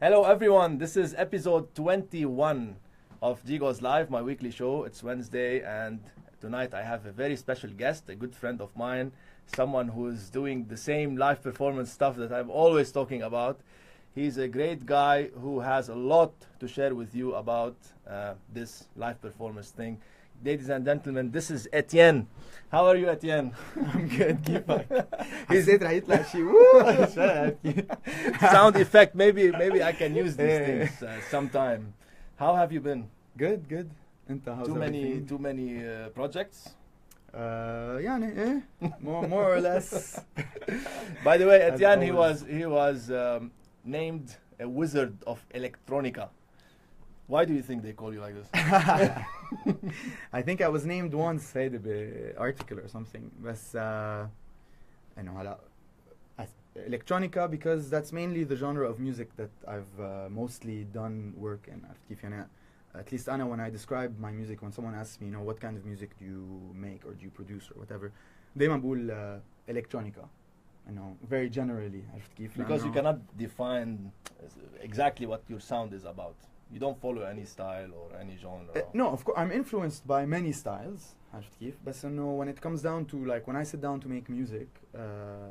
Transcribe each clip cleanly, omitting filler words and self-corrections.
Hello everyone, this is episode 21 of G.GOES Live, my weekly show. It's Wednesday and tonight I have a very special guest, a good friend of mine, someone who's doing the same live performance stuff that I'm always talking about. He's a great guy who has a lot to share with you about this live performance thing. Ladies and gentlemen, this is Etyen. How are you, Etyen? I'm good. كيفك؟ حسيت رح يطلع شيء sound effect. Maybe I can use these things sometime. How have you been? Good. أنت how's everything? Too many projects. يعني إيه more or less. By the way, Etyen, he was named a wizard of Electronica. Why do you think they call you like this? I think I was named once هيدا بarticle or something. بس إنه هلا Electronica because that's mainly the genre of music that I've mostly done work in. عرفت كيف يعني at least أنا when I describe my music, when someone asks me, you know, what kind of music do you make or do you produce or whatever, دايما بقول Electronica. You know, very generally. عرفت كيف؟ Because you cannot define exactly what your sound is about. You don't follow any style or any genre. No, of course I'm influenced by many styles. عرفت كيف؟ بس إنه when it comes down to like when I sit down to make music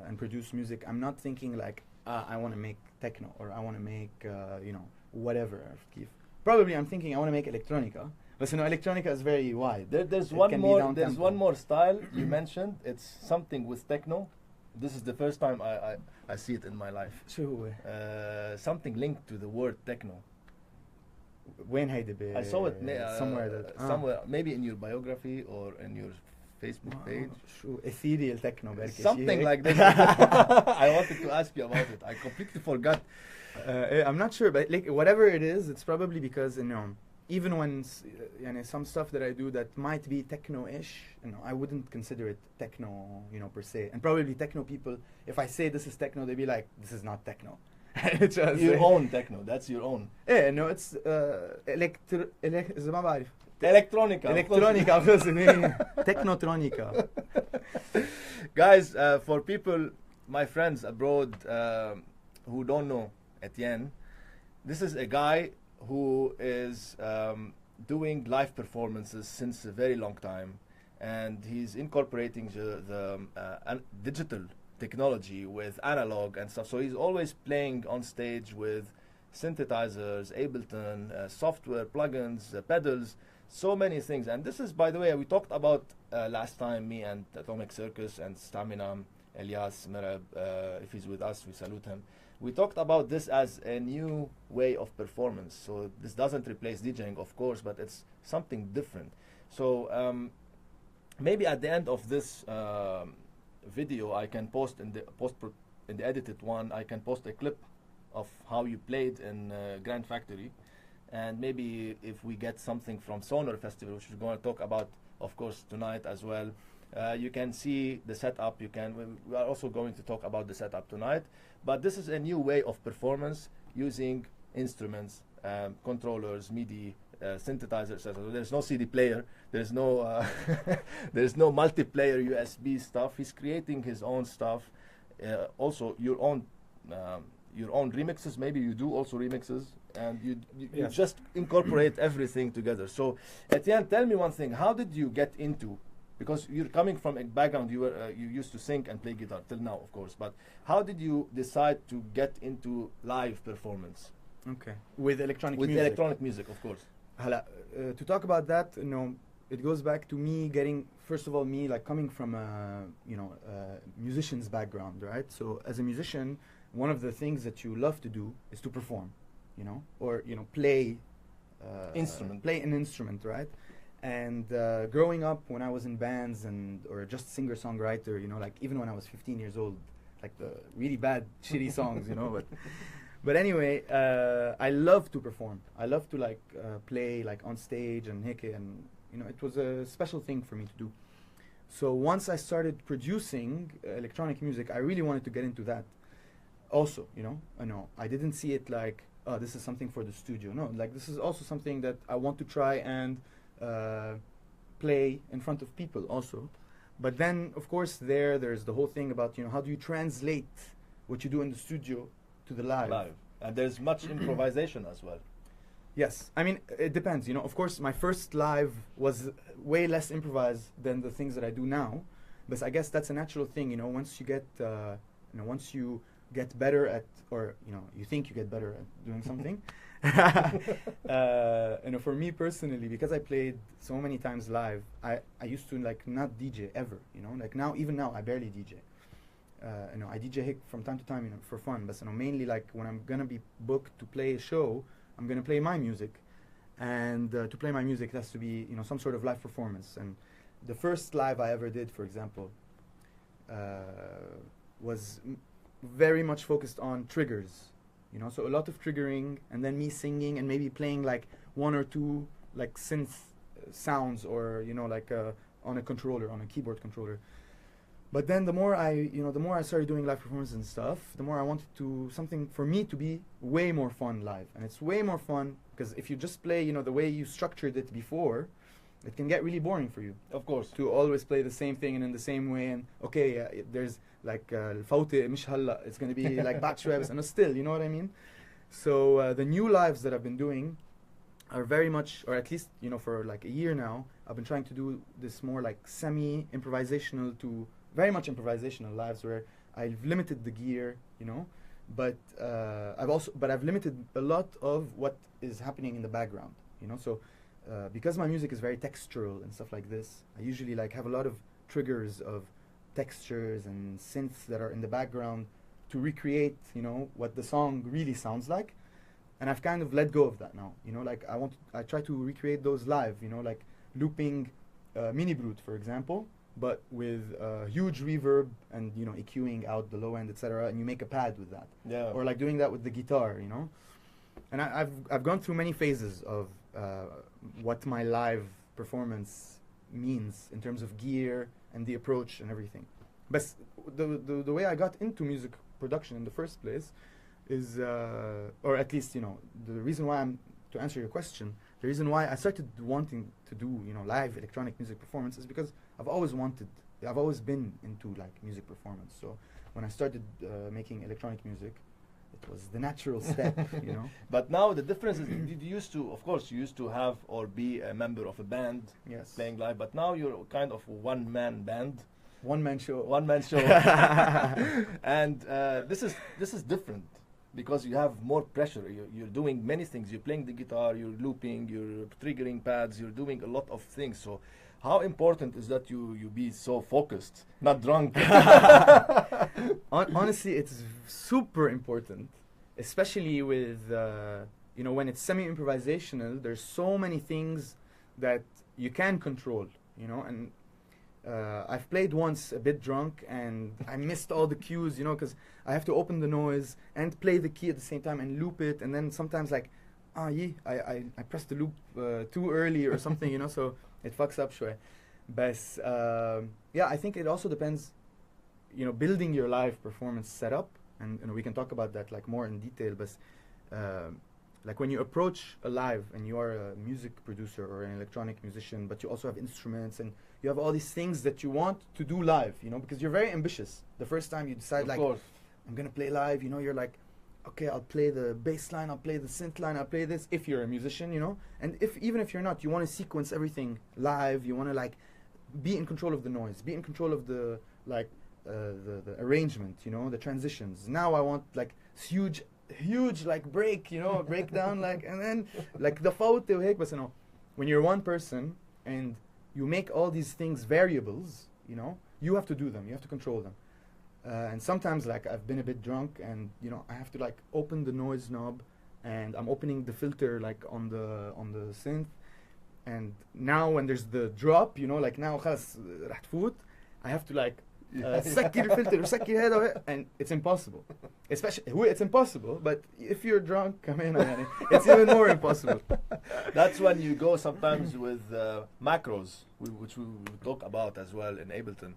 and produce music, I'm not thinking like I want to make techno or I want to make you know whatever. عرفت كيف؟ Probably I'm thinking I want to make electronica. But you know, electronica is very wide. There's one more style you mentioned. It's something with techno. This is the first time I see it in my life. شو هو؟ Something linked to the word techno. وين هيدا I saw it somewhere, maybe in your biography or in your Facebook page. شو ethereal techno something like that. I wanted to ask you about it. I completely forgot. I'm not sure, but like whatever it is, it's probably because you know even when some stuff that I do that might be techno-ish, you know, I wouldn't consider it techno, you know, per se. And probably techno people, if I say this is techno, they'd be like, this is not techno. Your own techno, that's your own. Yeah, no, it's إذا ما بعرف. Electronica. Technotronica. Guys, for people, my friends abroad who don't know Etyen, this is a guy who is doing live performances since a very long time, and he's incorporating the digital technology with analog and stuff. So he's always playing on stage with synthesizers, Ableton, software, plugins, pedals, so many things. And this is, by the way, we talked about last time, me and Atomic Circus and Stamina, Elias Merab, if he's with us, we salute him. We talked about this as a new way of performance. So this doesn't replace DJing, of course, but it's something different. So maybe at the end of this video, I can post in the edited one, I can post a clip of how you played in Grand Factory, and maybe if we get something from Sónar Festival, which we're going to talk about, of course, tonight as well. You can see the setup. We are also going to talk about the setup tonight. But this is a new way of performance using instruments, controllers, MIDI, synthesizers. So there's no CD player. There's no there's no multiplayer USB stuff. He's creating his own stuff. Also, your own remixes. Maybe you do also remixes, and you just incorporate everything together. So, Etyen, tell me one thing. How did you get into? Because you're coming from a background, you used to sing and play guitar till now, of course. But how did you decide to get into live performance? Okay, with electronic music. With electronic music, of course. To talk about that, you know, it goes back to me getting, first of all, me like coming from a musician's background, right? So as a musician, one of the things that you love to do is to perform, you know, or play an instrument, right? And growing up, when I was in bands or just singer-songwriter, you know, like even when I was 15 years old, like the really bad, shitty songs, you know. But anyway, I love to perform. I love to like play like on stage and and you know, it was a special thing for me to do. So once I started producing electronic music, I really wanted to get into that. Also, you know, I didn't see it like, oh, this is something for the studio. No, like this is also something that I want to try and play in front of people also. But then, of course, there's the whole thing about, you know, how do you translate what you do in the studio to the live. And there's much improvisation as well. Yes, I mean it depends. You know, of course, my first live was way less improvised than the things that I do now, but I guess that's a natural thing. You know, once you get, once you get better at, or you think you get better at doing something. For me personally, because I played so many times live, I used to like not DJ ever. You know, like now, even now, I barely DJ. I DJ from time to time, for fun, but mainly like when I'm gonna be booked to play a show, I'm gonna play my music, and to play my music it has to be some sort of live performance. And the first live I ever did, for example, was very much focused on triggers, so a lot of triggering, and then me singing and maybe playing like one or two like synth sounds, or like on a controller, on a keyboard controller. But then the more I started doing live performances and stuff, the more I wanted something for me to be way more fun live. And it's way more fun because if you just play, the way you structured it before, it can get really boring for you. Of course. To always play the same thing and in the same way. And okay, there's like الفوتة مش هلا. It's going to be like backstraps and still, you know what I mean? So the new lives that I've been doing are very much, or at least, for like a year now, I've been trying to do this more like semi-improvisational to very much improvisational lives where I've limited the gear, but I've limited a lot of what is happening in the background, So because my music is very textural and stuff like this, I usually like have a lot of triggers of textures and synths that are in the background to recreate, what the song really sounds like. And I've kind of let go of that now, like I try to recreate those live, like looping Mini Brute, for example, but with huge reverb and EQing out the low end, etc. And you make a pad with that. Yeah. Or like doing that with the guitar, And I've gone through many phases of what my live performance means in terms of gear and the approach and everything. But the way I got into music production in the first place is, or at least the reason why to answer your question, the reason why I started wanting to do live electronic music performance is because I've always been into like music performance. So when I started making electronic music, it was the natural step, But now the difference is you used to have or be a member of a band, yes, playing live, but now you're kind of a one-man band. One-man show. And this is different because you have more pressure. You're doing many things. You're playing the guitar, you're looping, you're triggering pads, you're doing a lot of things. So how important is that you be so focused, not drunk? Honestly, it's super important, especially with, when it's semi-improvisational. There's so many things that you can control, and I've played once a bit drunk and I missed all the cues, because I have to open the noise and play the key at the same time and loop it, and then sometimes like, I pressed the loop too early or something, so it fucks up shwe. But I think it also depends, building your live performance setup, and we can talk about that like more in detail, but like when you approach a live and you are a music producer or an electronic musician, but you also have instruments and you have all these things that you want to do live, because you're very ambitious. The first time you decide, like, I'm going to play live, you're like, okay, I'll play the bass line, I'll play the synth line, I'll play this, if you're a musician, And even if you're not, you want to sequence everything live, you want to, like, be in control of the noise, be in control of the, like, the arrangement, the transitions. Now I want, like, huge, like, break, breakdown, like, and then, like, the faute وهيك. But, when you're one person and you make all these things variables, you have to do them, you have to control them. And sometimes, like, I've been a bit drunk and, I have to, like, open the noise knob and I'm opening the filter, like, on the synth. And now when there's the drop, like, now خلاص راح تفوت, I have to, like, سكر الفلتر وسكر هذا, and it's impossible. Especially, it's impossible, but if you're drunk, it's even more impossible. That's when you go sometimes with macros, which we will talk about as well in Ableton.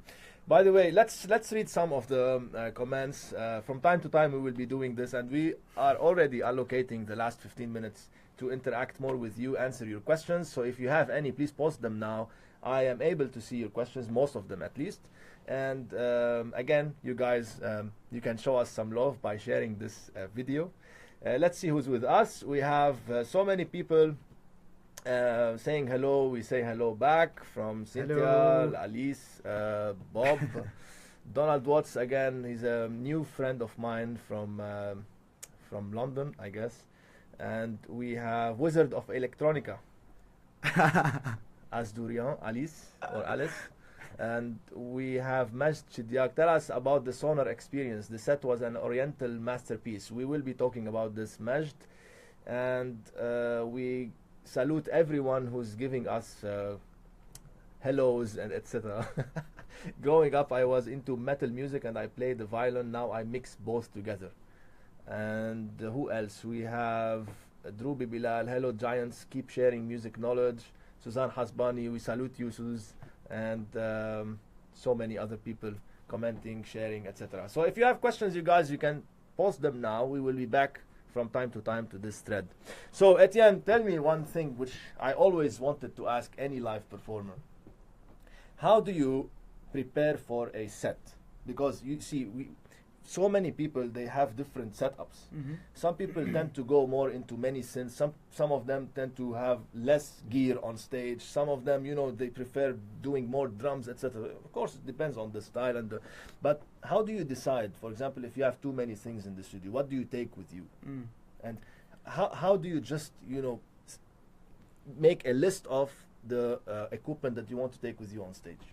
By the way, let's read some of the comments. From time to time we will be doing this, and we are already allocating the last 15 minutes to interact more with you, answer your questions. So if you have any, please post them now. I am able to see your questions, most of them at least. And again, you guys, you can show us some love by sharing this video. Let's see who's with us. We have so many people saying hello. We say hello back from Cynthia, Hello. Alice, Bob, Donald Watts again. He's a new friend of mine from London, I guess. And we have Wizard of Electronica, Asdurian, Alice or Alice. And we have Majd Chidiak. Tell us about the Sónar experience. The set was an oriental masterpiece. We will be talking about this, Majd. And we salute everyone who's giving us hellos and etc. Growing up, I was into metal music and I played the violin. Now I mix both together. And who else? We have Drubi Bilal. Hello, Giants. Keep sharing music knowledge. Suzanne Hasbani. We salute you, Suz. And so many other people commenting, sharing, etc. So if you have questions, you guys, you can post them now. We will be back from time to time to this thread. So Etyen, tell me one thing which I always wanted to ask any live performer. How do you prepare for a set? Because you see, so many people, they have different setups. Some people tend to go more into many synths. Some of them tend to have less gear on stage. Some of them, you know, they prefer doing more drums, etc. Of course, it depends on the style but how do you decide? For example, if you have too many things in the studio, what do you take with you? And how do you just, you know, make a list of the equipment that you want to take with you on stage?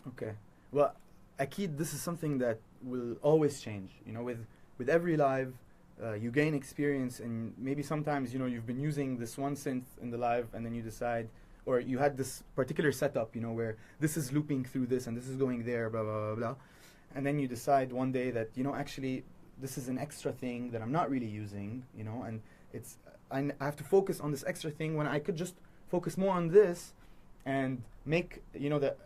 Okay. Well, Akid, this is something that will always change. You know, with every live, you gain experience, and maybe sometimes, you know, you've been using this one synth in the live, and then you decide, or you had this particular setup, you know, where this is looping through this and this is going there, blah, blah, blah, blah. And then you decide one day that, you know, actually, this is an extra thing that I'm not really using, you know, and I have to focus on this extra thing when I could just focus more on this and make, you know, that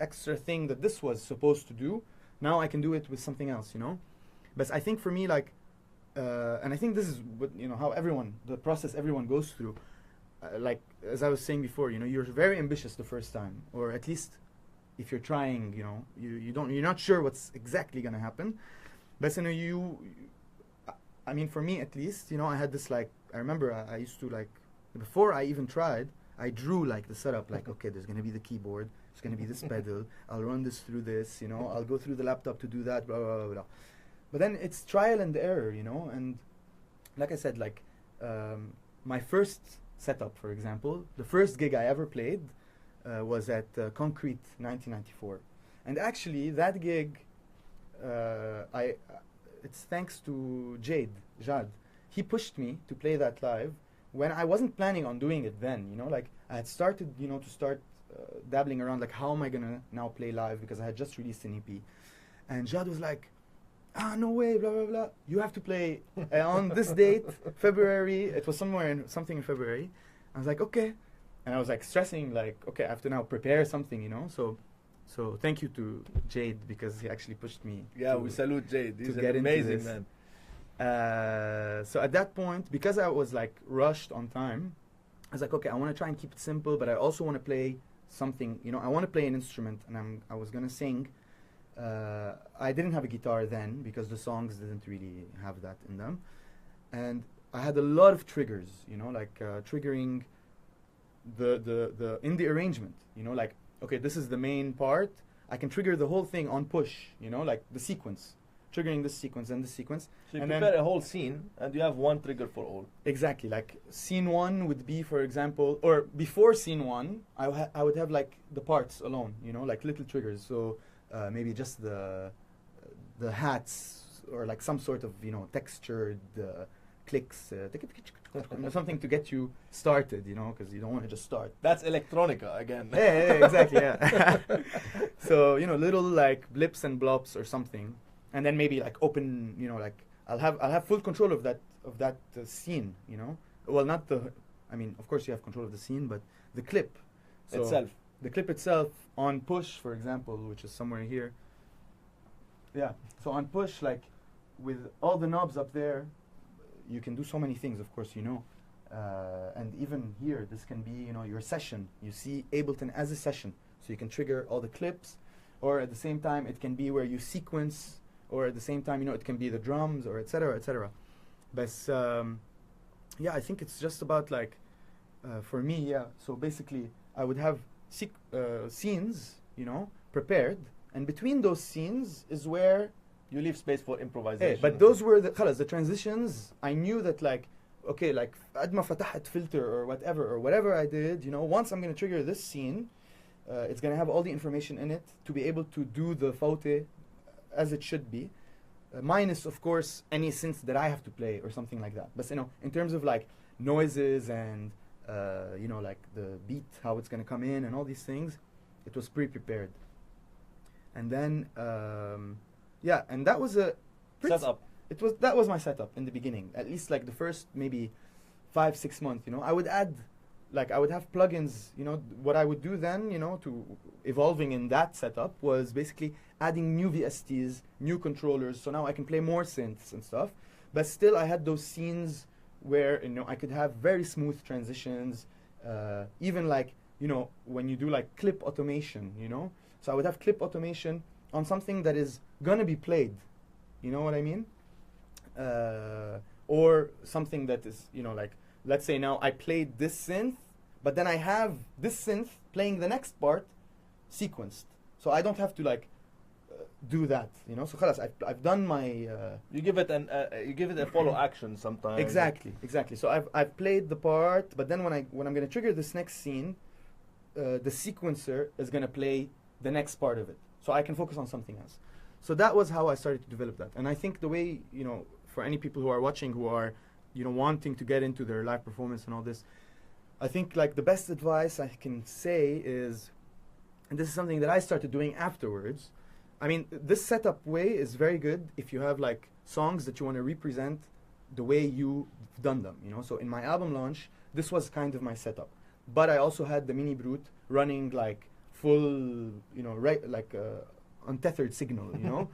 extra thing that this was supposed to do. Now I can do it with something else, you know. But I think for me, like, and I think this is what, you know, how the process everyone goes through. Like, as I was saying before, you know, you're very ambitious the first time, or at least if you're trying, you know, you're not sure what's exactly gonna happen. But you know, I mean, for me at least, you know, I had this, like, I remember I used to, like, before I even tried, I drew like the setup, like, okay, there's gonna be the keyboard, there's gonna be this pedal, I'll run this through this, you know, I'll go through the laptop to do that, blah, blah, blah, blah. But then it's trial and error, you know, and like I said, like, my first setup, for example, the first gig I ever played was at Concrete 1994. And actually, that gig, it's thanks to Jad. He pushed me to play that live when I wasn't planning on doing it then, you know, like I had started, you know, to dabbling around, like, how am I gonna now play live, because I had just released an EP. And Jad was like, no way, blah, blah, blah. You have to play on this date, February. It was something in February. I was like, okay. And I was like stressing, like, okay, I have to now prepare something, you know. So thank you to Jade, because he actually pushed me. Yeah, we salute Jade. He's an amazing man. So at that point, because I was like rushed on time, I was like, okay, I want to try and keep it simple, but I also want to play something, you know, I want to play an instrument, and I was gonna sing. I didn't have a guitar then, because the songs didn't really have that in them, and I had a lot of triggers, you know, like triggering the in the arrangement, you know, like, okay, this is the main part, I can trigger the whole thing on push, you know, like the sequence, triggering this sequence and this sequence. So you and prepare a whole scene, and you have one trigger for all. Exactly, like scene one would be, for example, or before scene one, I would have like the parts alone, you know, like little triggers. So maybe just the hats, or like some sort of, you know, textured clicks, something to get you started, you know, because you don't want to just start. That's electronica again. Yeah, exactly, yeah. So, you know, little like blips and blops or something, and then maybe like open, you know, like I'll have full control of that scene, you know. Well, not I mean, of course you have control of the scene, but the clip itself. The clip itself on push, for example, which is somewhere here. Yeah. So on push, like with all the knobs up there, you can do so many things, of course, you know. And even here, this can be, you know, your session. You see Ableton as a session. So you can trigger all the clips, or at the same time, it can be where you sequence, or at the same time, you know, it can be the drums, or et cetera, et cetera. But yeah, I think it's just about like, for me, yeah. So basically, I would have scenes, you know, prepared, and between those scenes is where You leave space for improvisation. but those were the transitions. I knew that like, okay, like قد ما فتحت filter or whatever I did, you know, once I'm gonna trigger this scene, it's gonna have all the information in it to be able to do the faute as it should be, minus of course any synth that I have to play or something like that. But you know, in terms of like noises and you know, like the beat, how it's gonna come in and all these things, it was pre-prepared. And then yeah, and that was a setup. That was my setup in the beginning. At least like the first maybe 5-6 months, you know. I would add, like I would have plugins, you know. What I would do then, you know, to evolving in that setup was basically adding new VSTs, new controllers, so now I can play more synths and stuff. But still I had those scenes where, you know, I could have very smooth transitions, even like, you know, when you do like clip automation, you know. So I would have clip automation on something that is gonna be played, you know what I mean? Or something that is, you know, like, let's say now I played this synth, but then I have this synth playing the next part sequenced. So I don't have to like do that, you know? So khalas, I've done my... You give it a follow action sometimes. Exactly. So I've played the part, but then when I'm gonna trigger this next scene, the sequencer is gonna play the next part of it. So I can focus on something else. So that was how I started to develop that. And I think the way, you know, for any people who are watching, who are, you know, wanting to get into their live performance and all this, I think like the best advice I can say is, and this is something that I started doing afterwards, I mean, this setup way is very good if you have like songs that you want to represent the way you've done them, you know. So in my album launch, this was kind of my setup. But I also had the mini brute running like full, you know, like untethered signal, you know,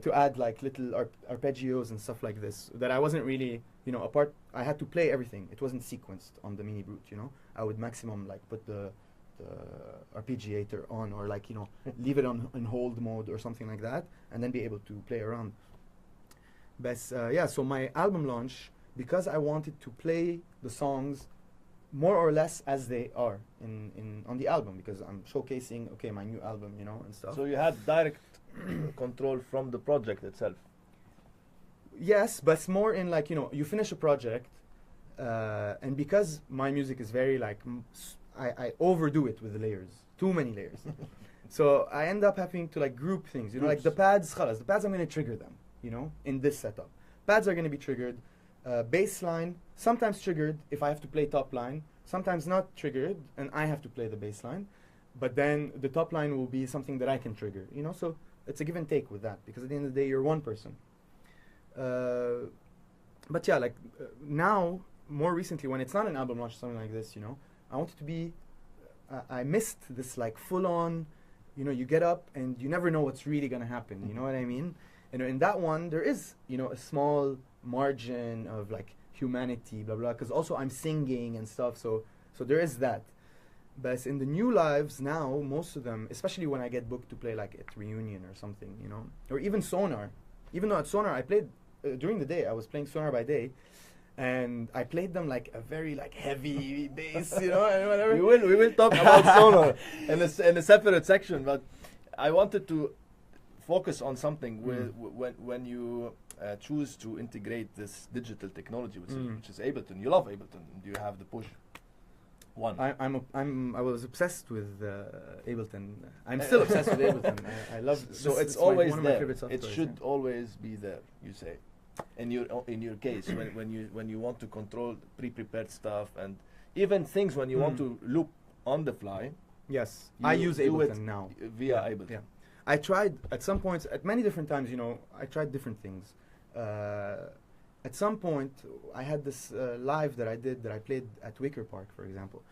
to add like little arpeggios and stuff like this that I wasn't really, you know, apart. I had to play everything. It wasn't sequenced on the mini brute, you know. I would maximum like put the arpeggiator on, or like, you know, leave it on in hold mode or something like that, and then be able to play around. But yeah, so my album launch, because I wanted to play the songs more or less as they are on the album, because I'm showcasing, okay, my new album, you know, and stuff. So you had direct control from the project itself. Yes, but it's more in like, you know, you finish a project, and because my music is very like, I overdo it with the layers, too many layers. So I end up having to like group things, you know, like the pads, khalas, the pads I'm going to trigger them, you know, in this setup. Pads are going to be triggered. Bass line, sometimes triggered if I have to play top line, sometimes not triggered and I have to play the bass line. But then the top line will be something that I can trigger, you know, so it's a give and take with that, because at the end of the day, you're one person. But yeah, like now, more recently, when it's not an album launch or something like this, you know, I want it to be, I missed this like full on, you know, you get up and you never know what's really going to happen, you know what I mean? And in that one, there is, you know, a small margin of like humanity, blah blah, because also I'm singing and stuff, so there is that. But in the new lives now, most of them, especially when I get booked to play like at Reunion or something, you know, or even Sónar. Even though at Sónar I played during the day, I was playing Sónar by day, and I played them like a very like heavy bass, you know, and whatever. We will talk about Sónar in a separate section, but I wanted to focus on something when you choose to integrate this digital technology, which is Ableton. You love Ableton. Do you have the push one? I was obsessed with Ableton. I'm still obsessed with Ableton. I love. So it's always there. It should always be there. You say, in your case, when you want to control pre-prepared stuff and even things when you want to loop on the fly. Yes, I use Ableton now via Ableton. Yeah. I tried at some points, at many different times, you know, I tried different things. At some point, I had this live that I played at Wicker Park, for example.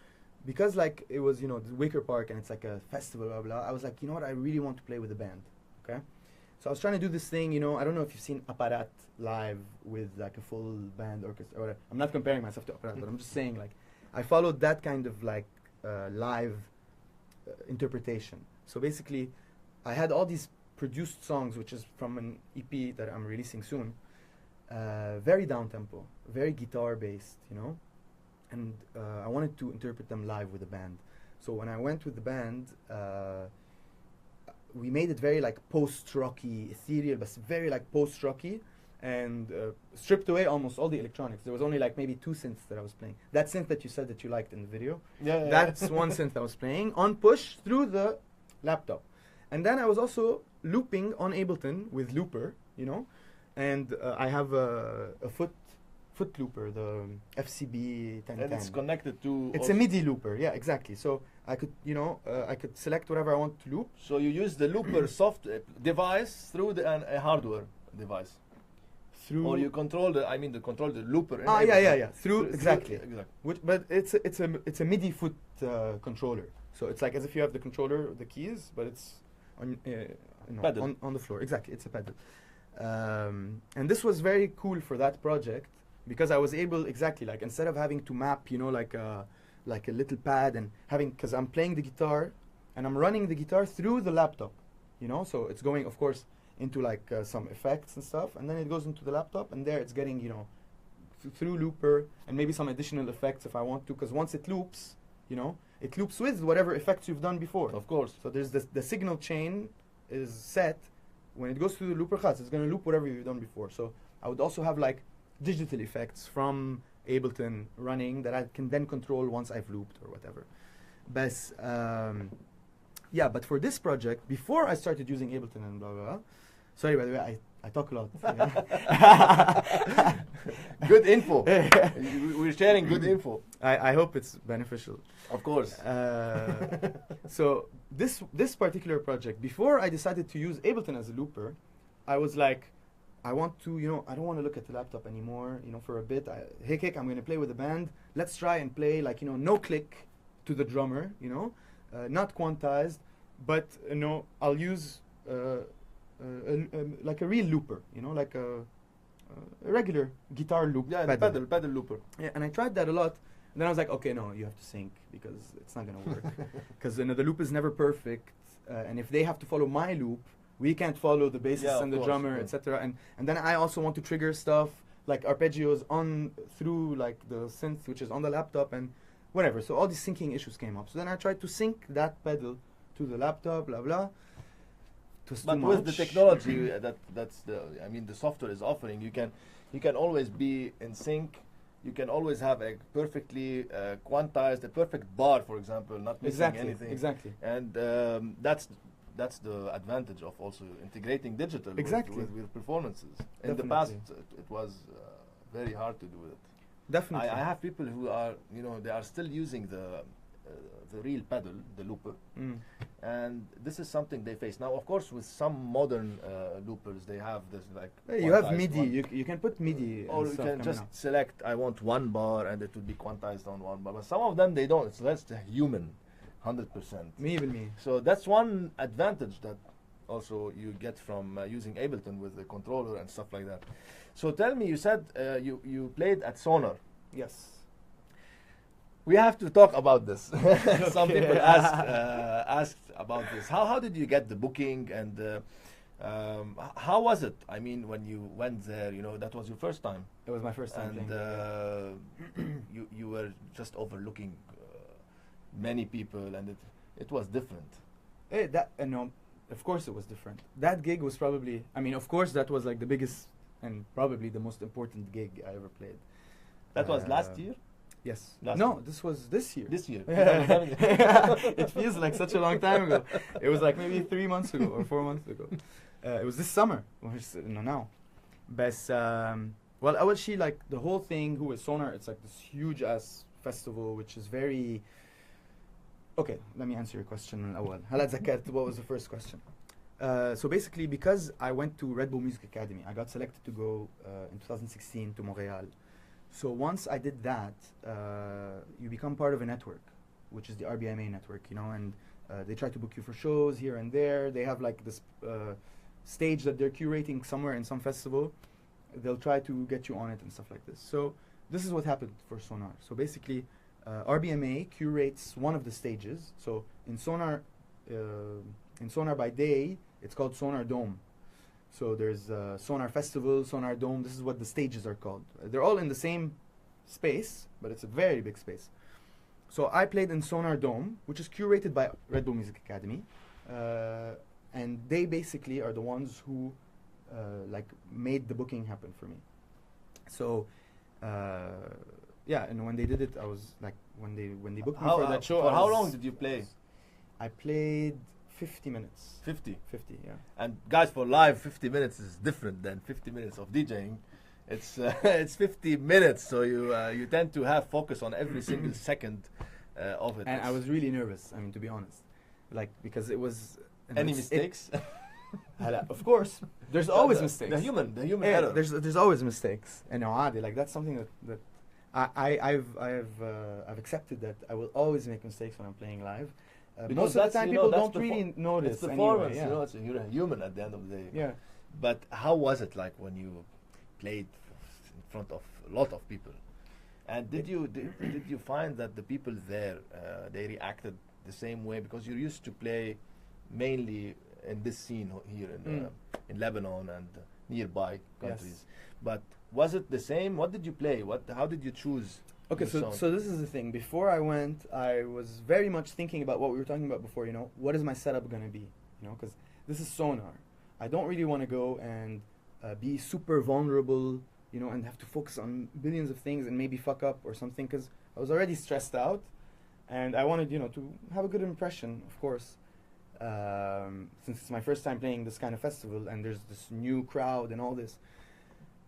Because like it was, you know, the Wicker Park and it's like a festival, blah, blah, I was like, you know what, I really want to play with a band, okay? So I was trying to do this thing, you know, I don't know if you've seen Apparat live with like a full band orchestra, or whatever. I'm not comparing myself to Apparat, but I'm just saying like, I followed that kind of like live interpretation. So basically, I had all these produced songs, which is from an EP that I'm releasing soon. very down tempo, very guitar based, you know, and I wanted to interpret them live with the band. So when I went with the band, we made it very like post-rocky, ethereal, but very like post-rocky, and stripped away almost all the electronics. There was only like maybe 2 synths that I was playing. That synth that you said that you liked in the video, that's one synth I was playing on push through the laptop. And then I was also looping on Ableton with looper, you know, and I have a foot looper, the FCB 1010. And it's connected to... It's a MIDI looper, yeah, exactly. So I could, you know, I could select whatever I want to loop. So you use the looper soft device through a hardware device? Through... Or you control the, control the looper. Ah, yeah. Through, exactly. Exactly. But it's a MIDI foot controller. So it's like as if you have the controller, the keys, but it's on, on the floor. Exactly, it's a pedal. And this was very cool for that project because I was able, exactly, like instead of having to map, you know, like a little pad and having, because I'm playing the guitar and I'm running the guitar through the laptop, you know, so it's going, of course, into like some effects and stuff, and then it goes into the laptop, and there it's getting, you know, through looper and maybe some additional effects if I want to, because once it loops, you know, it loops with whatever effects you've done before. Of course. So there's the signal chain is set. When it goes through the looper, it's going to loop whatever you've done before. So I would also have like digital effects from Ableton running that I can then control once I've looped or whatever. But yeah, but for this project, before I started using Ableton and blah, blah, blah, sorry, by the way, I talk a lot. Good info. We're sharing good info. I hope it's beneficial. Of course. So this particular project, before I decided to use Ableton as a looper, I was like, I want to, you know, I don't want to look at the laptop anymore, you know, for a bit. Hey, Kick, I'm going to play with the band. Let's try and play, like, you know, no click to the drummer, you know, not quantized, but, you know, I'll use like a real looper, you know, like a regular guitar loop. Yeah, pedal looper. Yeah, and I tried that a lot. And then I was like, okay, no, you have to sync because it's not going to work. Because, you know, the loop is never perfect. And if they have to follow my loop, we can't follow the bassist and the drummer, etc. And then I also want to trigger stuff like arpeggios on through like the synth, which is on the laptop and whatever. So all these syncing issues came up. So then I tried to sync that pedal to the laptop, blah, blah. But with the technology that's the software is offering, you can always be in sync. You can always have a perfectly quantized, a perfect bar, for example, not missing anything. Exactly. And that's the advantage of also integrating digital with performances. Definitely. In the past, it was very hard to do it. Definitely. I have people who are, you know, they are still using the real pedal, the looper, and this is something they face now. Of course, with some modern loopers, they have this like. Hey, you have MIDI. You can put MIDI. Or you can just select. I want one bar, and it will be quantized on one bar. But some of them they don't. So that's the human, 100%. Me. So that's one advantage that also you get from using Ableton with the controller and stuff like that. So tell me, you said you played at Sónar. Yes. We have to talk about this. Some people asked about this. How did you get the booking, and how was it? I mean, when you went there, you know, that was your first time. It was my first time. And you were just overlooking many people, and it was different. No, of course it was different. That gig was probably, I mean, of course that was like the biggest and probably the most important gig I ever played. That was last year? Yes. Year. This was this year. This year. It feels like such a long time ago. It was like maybe 3 months ago or 4 months ago. It was this summer. Now. But, well, actually, like the whole thing, who is Sónar, it's like this huge ass festival, which is very... Okay, let me answer your question. What was the first question? So basically, because I went to Red Bull Music Academy, I got selected to go in 2016 to Montreal. So once I did that, you become part of a network, which is the RBMA network, you know, and they try to book you for shows here and there. They have like this stage that they're curating somewhere in some festival. They'll try to get you on it and stuff like this. So this is what happened for Sónar. So basically, RBMA curates one of the stages. So in Sónar by day, it's called Sónar Dome. So there's Sónar Festival, Sónar Dome. This is what the stages are called. They're all in the same space, but it's a very big space. So I played in Sónar Dome, which is curated by Red Bull Music Academy, and they basically are the ones who like made the booking happen for me. So yeah, and when they did it, I was like, when they booked me for that show. For how long did you play? I played 50 minutes. 50. 50, yeah. And guys, for live, 50 minutes is different than 50 minutes of DJing. It's it's 50 minutes, so you tend to have focus on every single second of it. And I was really nervous. I mean, to be honest, like, because it was. Any mistakes? Of course, there's always mistakes. The human Yeah, error. there's always mistakes, and like that's something that I've accepted, that I will always make mistakes when I'm playing live. Most of the time, people don't really notice. It's performance, anyway, yeah. you're a human at the end of the day. Yeah. But how was it like when you played in front of a lot of people? And did you find that the people there they reacted the same way, because you're used to play mainly in this scene here in Lebanon and nearby countries? Yes. But was it the same? What did you play? How did you choose? Okay, the song? so this is the thing. Before I went, I was very much thinking about what we were talking about before. You know, what is my setup gonna be? You know, because this is Sónar. I don't really want to go and be super vulnerable, you know, and have to focus on billions of things and maybe fuck up or something, because I was already stressed out, and I wanted, you know, to have a good impression, of course, since it's my first time playing this kind of festival and there's this new crowd and all this.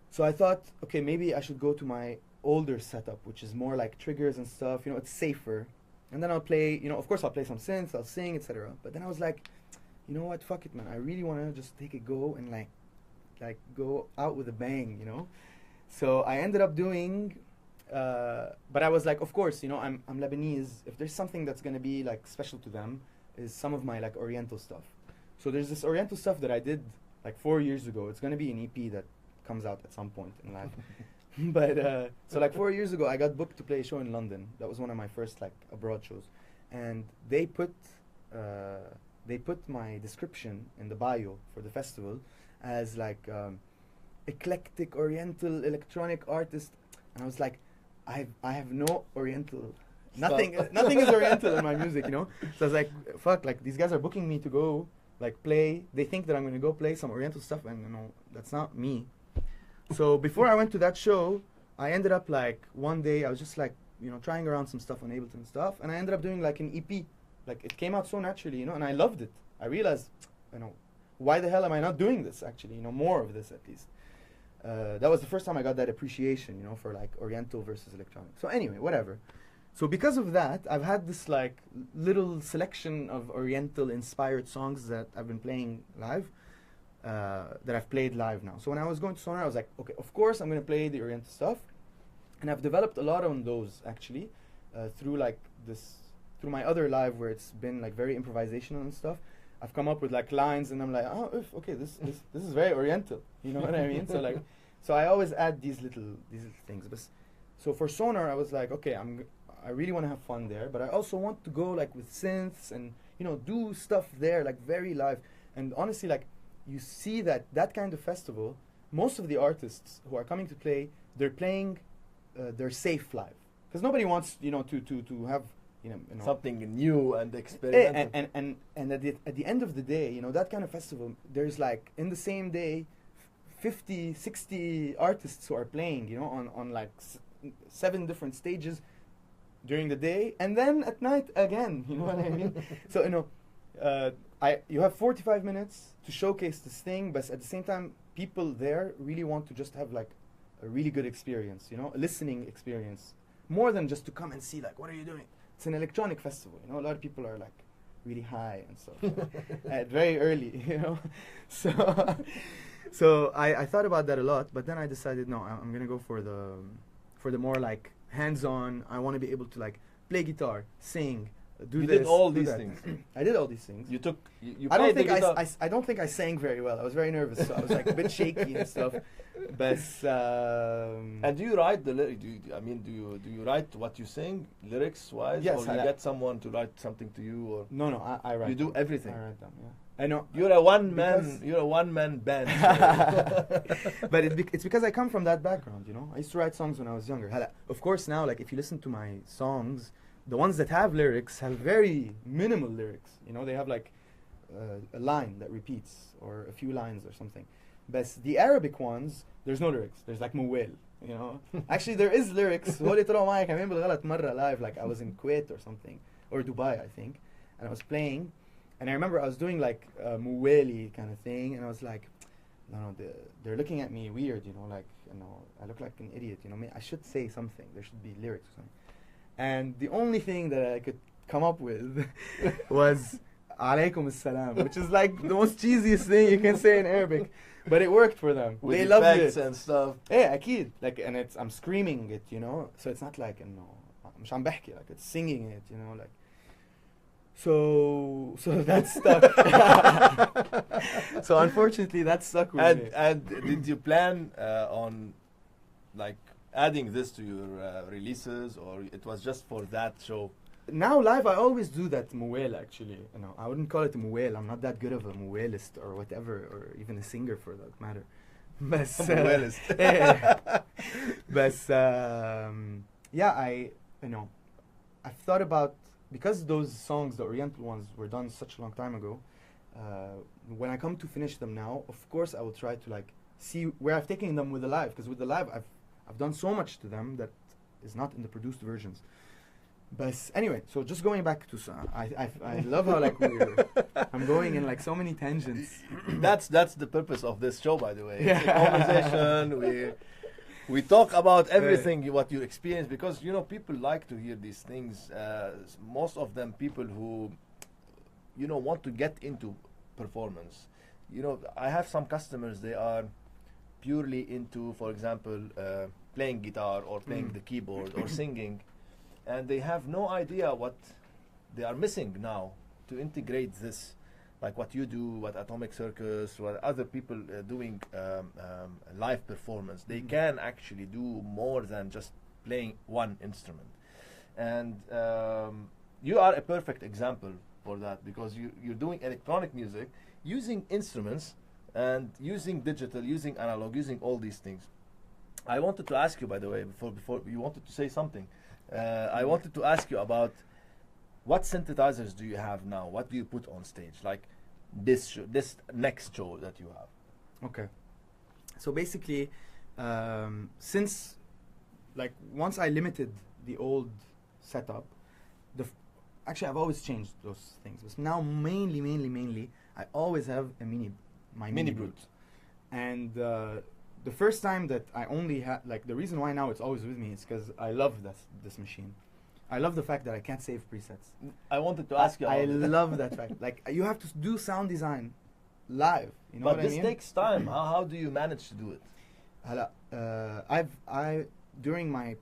So I thought, okay, maybe I should go to my older setup, which is more like triggers and stuff, you know, it's safer. And then I'll play, you know, of course I'll play some synths, I'll sing, etc. But then I was like, you know what, fuck it, man. I really want to just take a go and like go out with a bang, you know. So I ended up doing, but I was like, of course, you know, I'm Lebanese. If there's something that's gonna be like special to them, is some of my like Oriental stuff. So there's this Oriental stuff that I did like 4 years ago. It's gonna be an EP that comes out at some point in life. But so like 4 years ago, I got booked to play a show in London. That was one of my first like abroad shows, and they put my description in the bio for the festival as like eclectic Oriental electronic artist, and I was like, I have no Oriental, nothing is Oriental in my music, you know. So I was like, fuck, like these guys are booking me to go like play. They think that I'm gonna go play some Oriental stuff, and you know that's not me. So before I went to that show, I ended up like one day I was just like, you know, trying around some stuff on Ableton and stuff, and I ended up doing like an EP. Like it came out so naturally, you know, and I loved it. I realized, you know, why the hell am I not doing this actually, you know, more of this at least. That was the first time I got that appreciation, you know, for like Oriental versus electronic. So anyway, whatever. So because of that, I've had this like little selection of Oriental inspired songs that I've been playing live, that I've played live now. So when I was going to Sónar, I was like, okay, of course I'm going to play the Oriental stuff. And I've developed a lot on those actually, through my other live where it's been like very improvisational and stuff. I've come up with like lines and I'm like, oh, okay, this is very Oriental. You know what I mean? So like, so I always add these little things. But so for Sónar, I was like, okay, I really want to have fun there, but I also want to go like with synths and, you know, do stuff there like very live. And honestly, like you see that kind of festival, most of the artists who are coming to play, they're playing their safe live, because nobody wants, you know, to have, you know, something new and experimental. And at the end of the day, you know, that kind of festival, there's like in the same day 50, 60 artists who are playing, you know, on like 7 different stages during the day, and then at night again, you know what I mean? So, you know, you have 45 minutes to showcase this thing, but at the same time, people there really want to just have like a really good experience, you know, a listening experience, more than just to come and see like, what are you doing? It's an electronic festival, you know, a lot of people are like really high and stuff, at very early, you know. So I thought about that a lot, but then I decided, no, I'm gonna go for the more like hands-on. I want to be able to like play guitar, sing, do you this. Did all these that. things. I did all these things. You took. You I don't played think the guitar. I don't think I sang very well. I was very nervous, so I was like a bit shaky and stuff. But and do you write the lyrics? Do you write what you sing lyrics wise? Yes, or you get someone to write something to you, or no, I write. You do them. everything. I write them. Yeah. I know. You're a one Because- man band. But it's because I come from that background, you know. I used to write songs when I was younger. Of course, now, like, if you listen to my songs, the ones that have lyrics have very minimal lyrics. You know, they have like a line that repeats or a few lines or something. But the Arabic ones, there's no lyrics. There's like موال, you know. Actually, there is lyrics. هو اللي طلعوا معايا كمان بالغلط مرة live. Like I was in Kuwait or something, or Dubai, I think, and I was playing. And I remember I was doing like a muweli kind of thing, and I was like, no, they're looking at me weird, you know, like, you know, I look like an idiot, you know. I should say something. There should be lyrics or something. And the only thing that I could come up with was "Alaykum as-salam," which is like the most cheesiest thing you can say in Arabic, but it worked for them. With they loved effects it and stuff. Yeah, akid. Like, and I'm screaming it, you know. So it's not like, no, مش عم بحكي, like it's singing it, you know, like. So that stuck. So unfortunately, that stuck with me. And did you plan on like adding this to your releases, or it was just for that show? Now live, I always do that muwel, actually. You know, I wouldn't call it a muwel. I'm not that good of a muwelist or whatever, or even a singer for that matter. بس Muwelist. بس yeah, I've thought about, because those songs, the Oriental ones, were done such a long time ago. When I come to finish them now, of course I will try to like see where I've taken them with the live, because with the live I've done so much to them that is not in the produced versions. But anyway, so just going back to I love how like I'm going in like so many tangents. That's the purpose of this show, by the way. It's a conversation. We talk about everything, what you experience, because you know people like to hear these things. Most of them people who, you know, want to get into performance. You know, I have some customers, they are purely into, for example, playing guitar or playing the keyboard or singing, and they have no idea what they are missing now to integrate this, like what you do, what Atomic Circus, what other people doing live performance. They can actually do more than just playing one instrument. And you are a perfect example for that, because you're doing electronic music using instruments and using digital, using analog, using all these things. I wanted to ask you, by the way, before you wanted to say something, I wanted to ask you about what synthesizers do you have now? What do you put on stage? Like this next show that you have. Okay. So basically, since like once I limited the old setup, actually I've always changed those things. But now mainly, I always have a my mini brute. And the first time that I only had, like, the reason why now it's always with me is because I love this machine. I love the fact that I can't save presets. I wanted to ask you. I love that fact. Like, you have to do sound design live. You know but what this I mean? takes time. How do you manage to do it? During my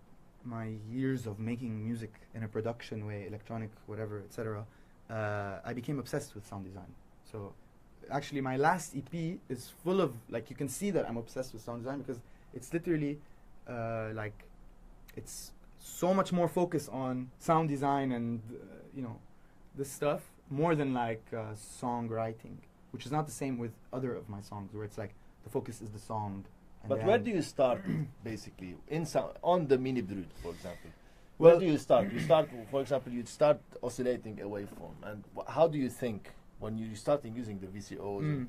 years of making music in a production way, electronic, whatever, etc., I became obsessed with sound design. So actually my last EP is full of, like, you can see that I'm obsessed with sound design, because it's literally like it's so much more focus on sound design and you know, this stuff, more than like songwriting, which is not the same with other of my songs, where it's like the focus is the song. But where do you start, basically, on the mini brute, for example? Well, Where do you start? You start, for example, you'd start oscillating a waveform, and how do you think when you're starting using the VCOs?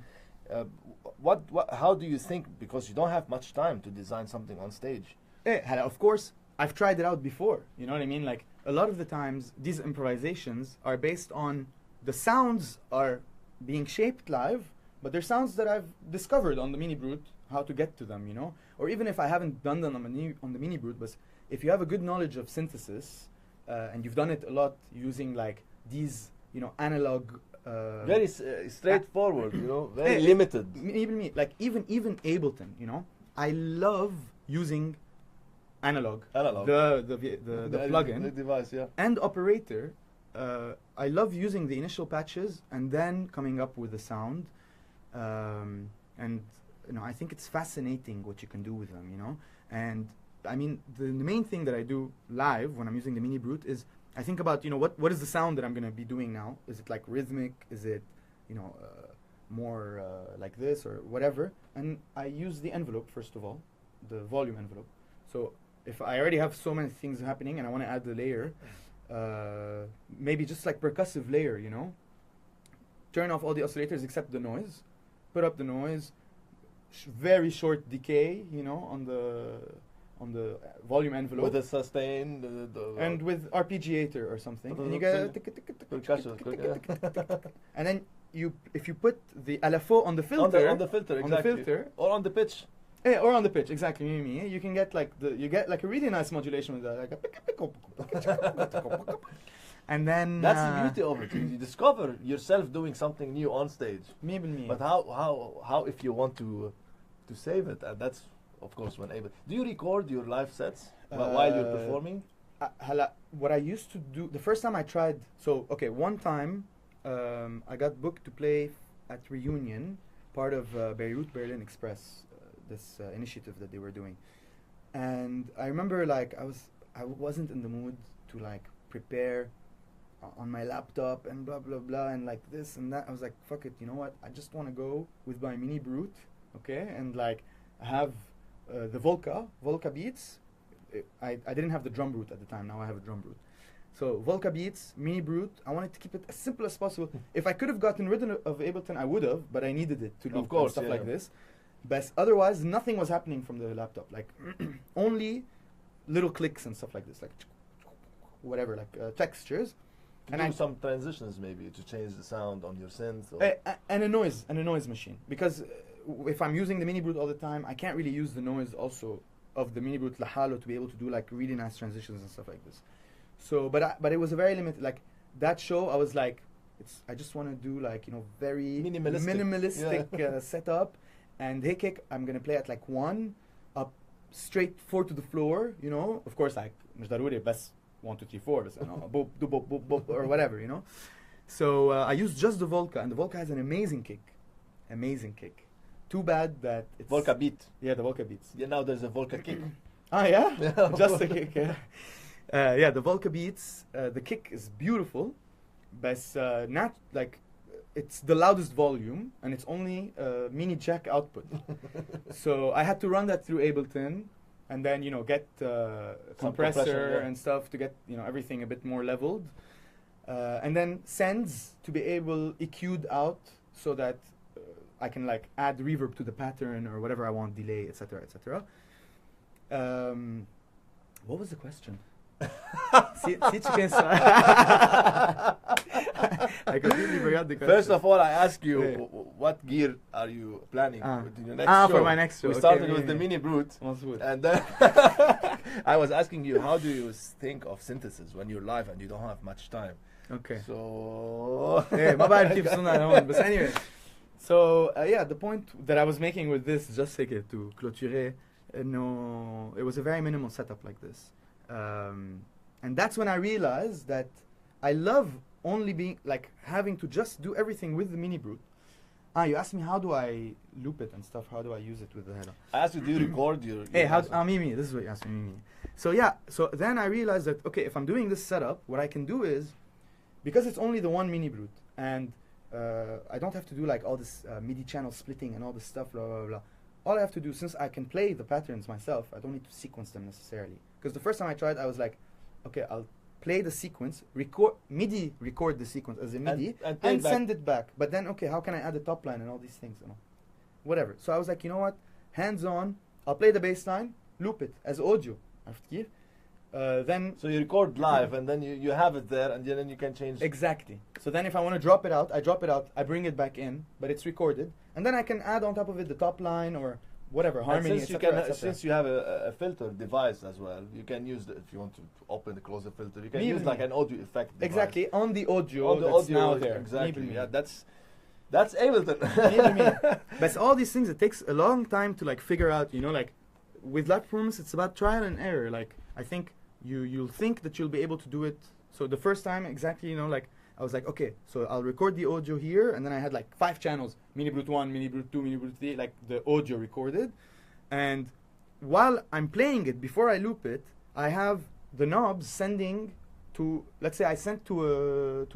How do you think, because you don't have much time to design something on stage? Of course, I've tried it out before. You know what I mean? Like, a lot of the times, these improvisations are based on the sounds are being shaped live, but they're sounds that I've discovered on the mini brute, how to get to them, you know? Or even if I haven't done them on the mini brute, but if you have a good knowledge of synthesis, and you've done it a lot using like these, you know, analog. Very straightforward, you know, very limited. Even Ableton, you know, I love using analog. The plugin. The device, yeah. And operator. I love using the initial patches and then coming up with the sound. And you know, I think it's fascinating what you can do with them, you know. And I mean, the main thing that I do live when I'm using the mini brute is I think about, you know, what is the sound that I'm going to be doing now? Is it like rhythmic? Is it, you know, more like this or whatever. And I use the envelope first of all, the volume envelope. So if I already have so many things happening and I want to add the layer, maybe just like percussive layer, you know, turn off all the oscillators except the noise, put up the noise, very short decay, you know, on the volume envelope. With a sustain, and with arpeggiator or something, and you get and then if you put the LFO on the filter, on the filter, or on the pitch. Yeah, or on the pitch, exactly. You can get like a really nice modulation with that, like and then that's the beauty of it. You discover yourself doing something new on stage. But how if you want to save it? And that's of course when able. Do you record your live sets while you're performing? What I used to do the first time I tried. So okay, one time I got booked to play at Reunion, part of Per-vurt Berlin Express. This initiative that they were doing, and I remember like I wasn't in the mood to like prepare on my laptop and blah blah blah and like this and that. I was like, fuck it, you know what? I just want to go with my mini brute, okay, and like have the Volca beats. I didn't have the drum brute at the time. Now I have a drum brute. So Volca beats, mini brute. I wanted to keep it as simple as possible. If I could have gotten rid of Ableton, I would have, but I needed it to loop and stuff like this. But otherwise, nothing was happening from the laptop. Like only little clicks and stuff like this, like whatever, like textures. And do some transitions maybe to change the sound on your synth. And a noise machine. Because if I'm using the mini brute all the time, I can't really use the noise also of the mini brute lahalo to be able to do like really nice transitions and stuff like this. So, but it was a very limited. Like that show, I was like, I just want to do like, you know, very minimalistic setup. And hey kick, I'm gonna play at like 1 up straight 4 to the floor, you know. Of course, like مش ضروري بس 1 2 3 4 بس boop boop boop boop or whatever, you know. So I used just the Volca, and the Volca has an amazing kick. Too bad that it's Volca beat. Yeah, the Volca beats. Yeah, now there's a Volca kick. Yeah, just a kick. Yeah, the Volca beats. The kick is beautiful, but not like. It's the loudest volume, and it's only mini jack output. So I had to run that through Ableton, and then you know get compressor and stuff to get you know everything a bit more leveled, and then sends to be able EQ'd out so that I can like add reverb to the pattern or whatever I want, delay, etc., etc. What was the question? I completely forgot the question. First of all, I ask you, what gear are you planning with your next show? For my next show. We started with the mini brute, and then I was asking you, how do you think of synthesis when you're live and you don't have much time? Okay. So, ما بعرف كيف صنع هون. But anyway, so yeah, the point that I was making with this, just to clôturer, no, it was a very minimal setup like this. And that's when I realized that I love only being like having to just do everything with the mini brute. You asked me how do I loop it and stuff, how do I use it with the header. I asked you, do you record your Mimi, this is what you asked me, Mimi. So yeah, so then I realized that okay, if I'm doing this setup, what I can do is, because it's only the one mini brute, and I don't have to do like all this MIDI channel splitting and all this stuff, blah blah blah. All I have to do, since I can play the patterns myself, I don't need to sequence them necessarily. Because the first time I tried, I was like, okay, I'll play the sequence, record the sequence as a MIDI, and send it back. But then, okay, how can I add the top line and all these things? You know? Whatever. So I was like, you know what? Hands-on, I'll play the bass line, loop it as audio. Then so you record live, and then you have it there, and then you can change. Exactly. So then if I want to drop it out, I bring it back in, but it's recorded. And then I can add on top of it the top line or whatever, harmony, since you have a filter device as well, you can use if you want to open and close the filter, you can use like an audio effect device. Exactly, on the audio that's now there. Exactly, yeah, that's Ableton. But all these things, it takes a long time to like figure out, you know, like with live performance, it's about trial and error. Like I think you'll think that you'll be able to do it. So the first time, exactly, you know, like I was like, okay, so I'll record the audio here, and then I had like 5 channels, mini brute 1, mini brute 2, mini brute 3, like the audio recorded. And while I'm playing it, before I loop it, I have the knobs sending to, let's say I sent to a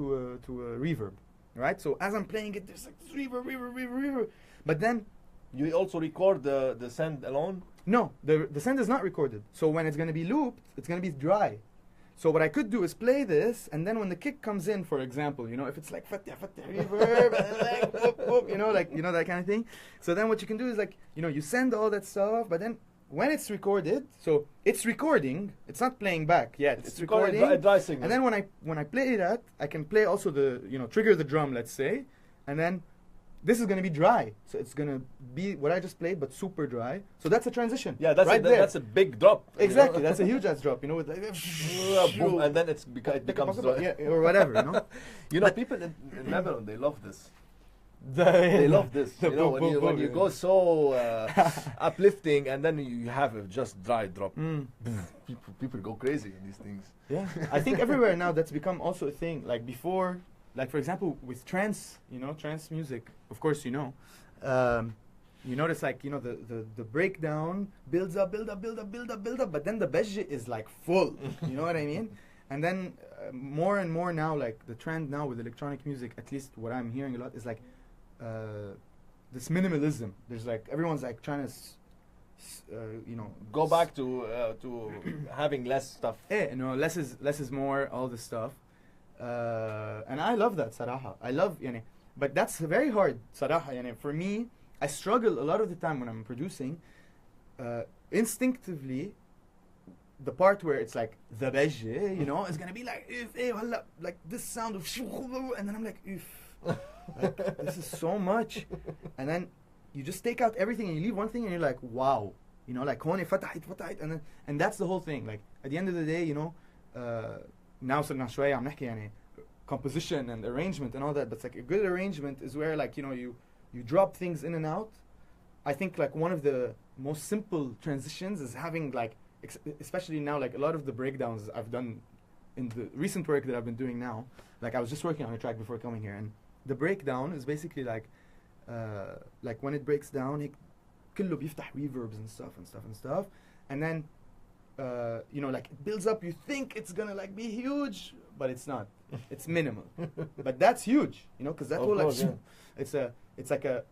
reverb, right? So as I'm playing it, there's like this reverb, reverb, reverb, reverb. But then, You also record the send alone? no, the send is not recorded. So when it's going to be looped, it's going to be dry. So what I could do is play this, and then when the kick comes in, for example, you know, if it's like fatah, fatah, reverb, and like whoop, whoop, you know, like, you know, that kind of thing. So then what you can do is like, you know, you send all that stuff, but then when it's recorded, so it's recording, it's not playing back yet. It's recording, dry signal. and then when I play that, I can play also the, you know, trigger the drum, let's say, and then this is going to be dry. So it's going to be what I just played, but super dry. So that's a transition. Yeah, that's right there. That's a big drop. Exactly, You know? that's a huge ass drop, you know, with like, Boom, and then it becomes dry. yeah, or whatever, you know. You know, But- people in Lebanon, they love this. They They love this. The You know, boom, when you boom, go so uplifting, and then you have a just dry drop. Mm. People go crazy in these things. Yeah, I think everywhere now that's become also a thing. Like before, like for example with trance, you know, trance music. Of course, you know, you notice like, you know, the breakdown builds up, build up, build up, build up, build up, but then the bejje is like full. You know what I mean? And then more and more now, like the trend now with electronic music, at least what I'm hearing a lot is like this minimalism. There's like everyone's like trying to, you know, Go back to having less stuff. you know, less is more, all this stuff. And I love that, صراحة. I love, يعني, but that's very hard, صراحة. يعني, for me, I struggle a lot of the time when I'm producing, instinctively, the part where it's like the bejje, you know, is gonna be like, like this sound of, and then I'm like, like, this is so much, and then you just take out everything and you leave one thing and you're like, wow, you know, like هون فتحت, and that's the whole thing. Like at the end of the day, you know, now صرنا شوية عم نحكي يعني composition and arrangement and all that, but it's like a good arrangement is where like, you know, you drop things in and out. I think like one of the most simple transitions is having like, especially now, like a lot of the breakdowns I've done in the recent work that I've been doing now, like I was just working on a track before coming here, and the breakdown is basically like when it breaks down, هيك كله بيفتح reverbs and stuff, and then you know, like it builds up. You think it's gonna like be huge, but it's not. It's minimal, but that's huge, you know, because that whole like, it's like a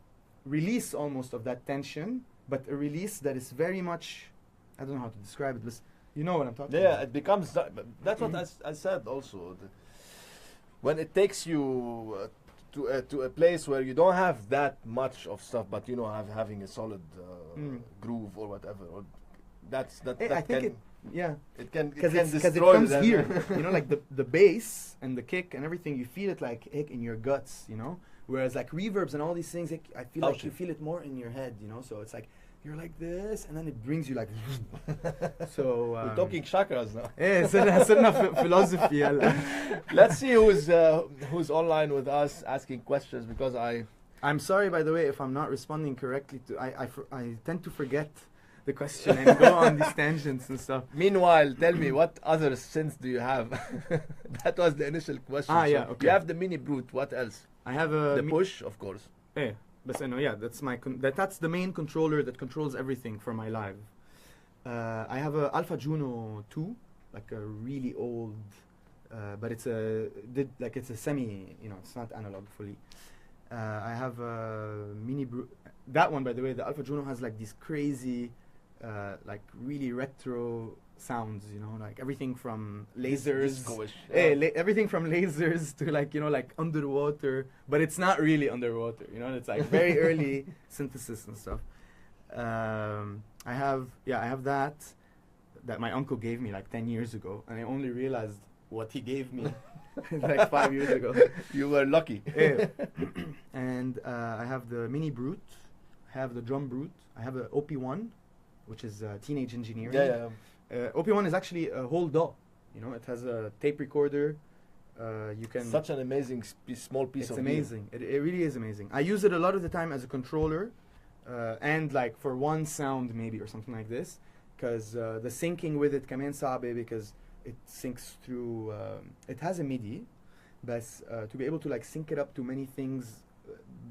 release almost of that tension, but a release that is very much, I don't know how to describe it, but you know what I'm talking about. Yeah, it becomes. That's what I said also. When it takes you to a place where you don't have that much of stuff, but you know, having a solid groove or whatever, or that I think can, yeah, it can because it destroy comes them. here, you know, like the bass and the kick and everything, you feel it like in your guts, you know, whereas like reverbs and all these things, I feel like you feel it more in your head, you know, so it's like you're like this and then it brings you like so We're talking chakras now. صرنا philosophy. Let's see who's online with us asking questions, because I'm sorry, by the way, if I'm not responding correctly to I tend to forget the question and go on these tangents and stuff. Meanwhile, tell me, what other synths do you have? That was the initial question. Yeah, So okay. You have the mini brute. What else? I have The push, of course. But no, yeah, that's my that's the main controller that controls everything for my live. I have a Alpha Juno 2, like a really old, but it's a semi, you know, it's not analog fully. I have a mini brute. That one, by the way, the Alpha Juno has like these crazy, like really retro sounds, you know, like everything from lasers, Disco-ish, everything from lasers to like, you know, like underwater, but it's not really underwater, you know, it's like very early synthesis and stuff. I have that my uncle gave me like 10 years ago, and I only realized what he gave me like 5 years ago. You were lucky. And I have the mini brute, I have the drum brute, I have a OP1, which is Teenage Engineering. Yeah. OP1 is actually a whole DAW. You know, it has a tape recorder. You can. Such an amazing small piece of It's amazing. It really is amazing. I use it a lot of the time as a controller, and like for one sound maybe or something like this, because the syncing with it كمان صعبة because it syncs through. It has a MIDI, but to be able to like sync it up to many things,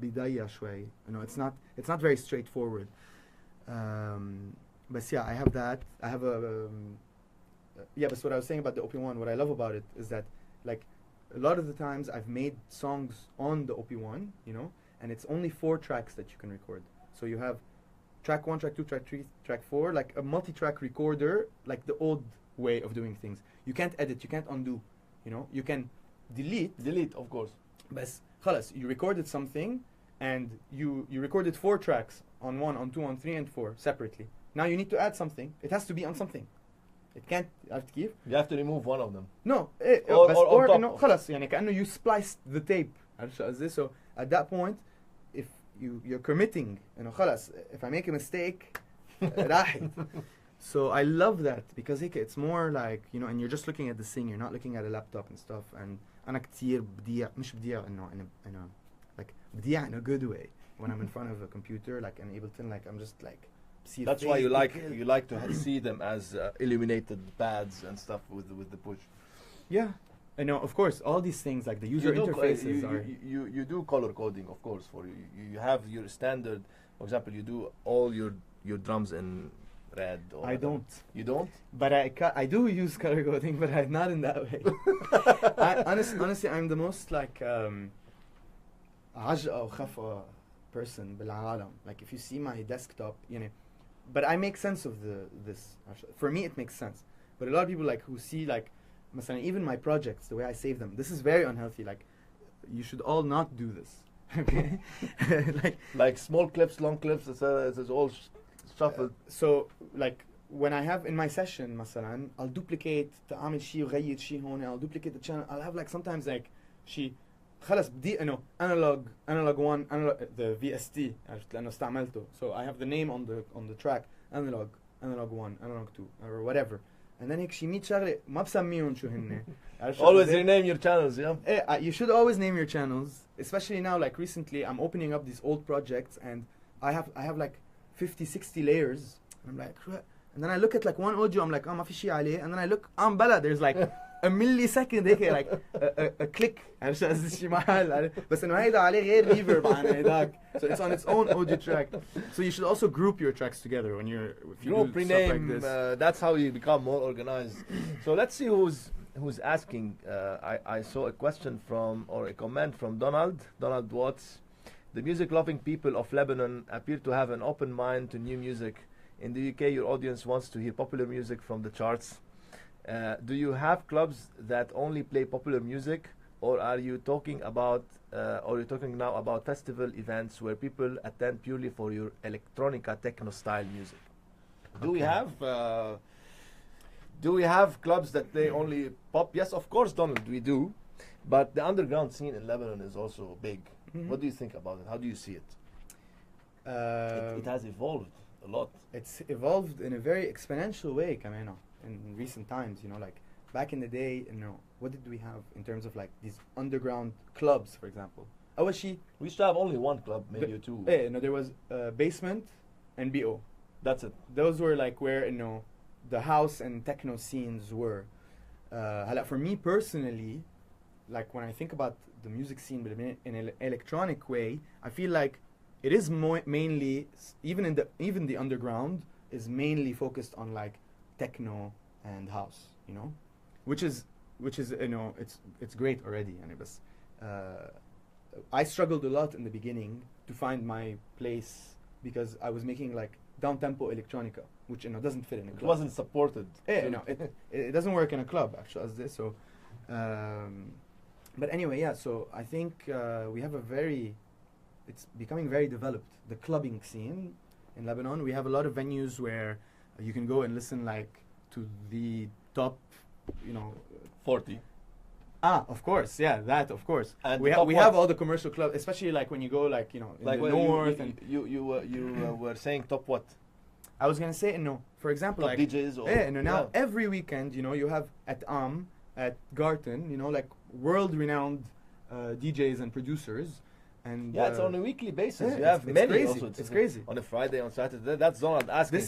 بداية شوي. You know, it's not very straightforward. But yeah, I have that. I have a but what I was saying about the OP1, what I love about it is that like a lot of the times I've made songs on the OP1, you know, and it's only 4 tracks that you can record. So you have track 1, track 2, track 3, track 4, like a multi-track recorder, like the old way of doing things. You can't edit, you can't undo, you know. You can delete, of course. but خلاص, you recorded something, and you recorded 4 tracks on 1, on 2, on 3, and 4 separately. Now you need to add something. It has to be on something. It can't عرفت كيف؟ You have to remove one of them. No, or إنه خلاص يعني كأنه you spliced the tape. عرفت شو قصدي؟ So at that point, if you're committing إنه خلاص, if I make a mistake, راحت. So I love that because it's more like, you know, and you're just looking at the thing. You're not looking at a laptop and stuff. And أنا كتير بديع, مش بديع إنه like بديع in a good way when I'm in front of a computer, like an Ableton, like I'm just like. That's why you like to see them as illuminated pads and stuff with the push. Yeah, I know. Of course, all these things like the user interfaces are. You do color coding, of course. For you have your standard. For example, you do all your drums in red. Or I don't. You don't? But I do use color coding, but I'm not in that way. Honestly, I'm the most like عجقة وخفة person بالعالم. Like if you see my desktop, you know. But I make sense of this. For me, it makes sense. But a lot of people like who see like, مثلا, even my projects, the way I save them, this is very unhealthy. Like, you should all not do this. Okay, like small clips, long clips. It's all shuffled. So like when I have in my session, مثلا, I'll duplicate تعمل شيء وغير شيء هون. I'll duplicate the channel. I'll have like sometimes like شيء خلاص بدي انه analog 1 analog the VST عرفت لانه استعملته. So I have the name on the track analog 1 analog 2 or whatever, and then هيك شي 100 شغله ما بسميهم شو هن. Always rename your channels, yeah. You should always name your channels, especially now. Like recently I'm opening up these old projects and I have like 50-60 layers, and I'm like, and then I look at like one audio, I'm like ما في شيء عليه, and then I look بلا there's like a millisecond هيك like a click عرفت قصدي شي محل, بس انه هيدا عليه غير reverb عن هيداك, so it's on its own audio track. So you should also group your tracks together when if you do stuff like this. That's how you become more organized. So let's see who's asking. I saw a question or a comment from Donald Watts. The music loving people of Lebanon appear to have an open mind to new music. In the UK, your audience wants to hear popular music from the charts. Do you have clubs that only play popular music, or are you talking now about festival events where people attend purely for your electronica techno style music? Do we have clubs that play only pop? Yes, of course, Donald, we do. But the underground scene in Lebanon is also big. Mm-hmm. What do you think about it? How do you see it? It has evolved a lot. It's evolved in a very exponential way, Kameno. In recent times, you know, like back in the day, you know, what did we have in terms of like these underground clubs, for example? We used to have only one club, maybe or two. Yeah, no, there was Basement and BO. That's it. Those were like where, you know, the house and techno scenes were. For me personally, like when I think about the music scene but in an electronic way, I feel like it is mainly even the underground is mainly focused on like techno and house, you know, which is you know, it's great already. And it was I struggled a lot in the beginning to find my place because I was making like down tempo electronica, which, you know, doesn't fit in a club. It wasn't supported. Yeah, you know, it doesn't work in a club actually as this. So but anyway, yeah, so I think we have it's becoming very developed, the clubbing scene in Lebanon. We have a lot of venues where you can go and listen like to the top, you know, 40. Of course, yeah, that of course. And we have all the commercial clubs, especially like when you go like, you know, in like the north. You were saying top what? I was gonna say, no, for example, top like DJs or now every weekend, you know, you have at Garten, you know, like world-renowned DJs and producers. And it's on a weekly basis. Yeah, you have it's many. crazy. Also, it's crazy. On a Friday, on Saturday. That's Donald asking.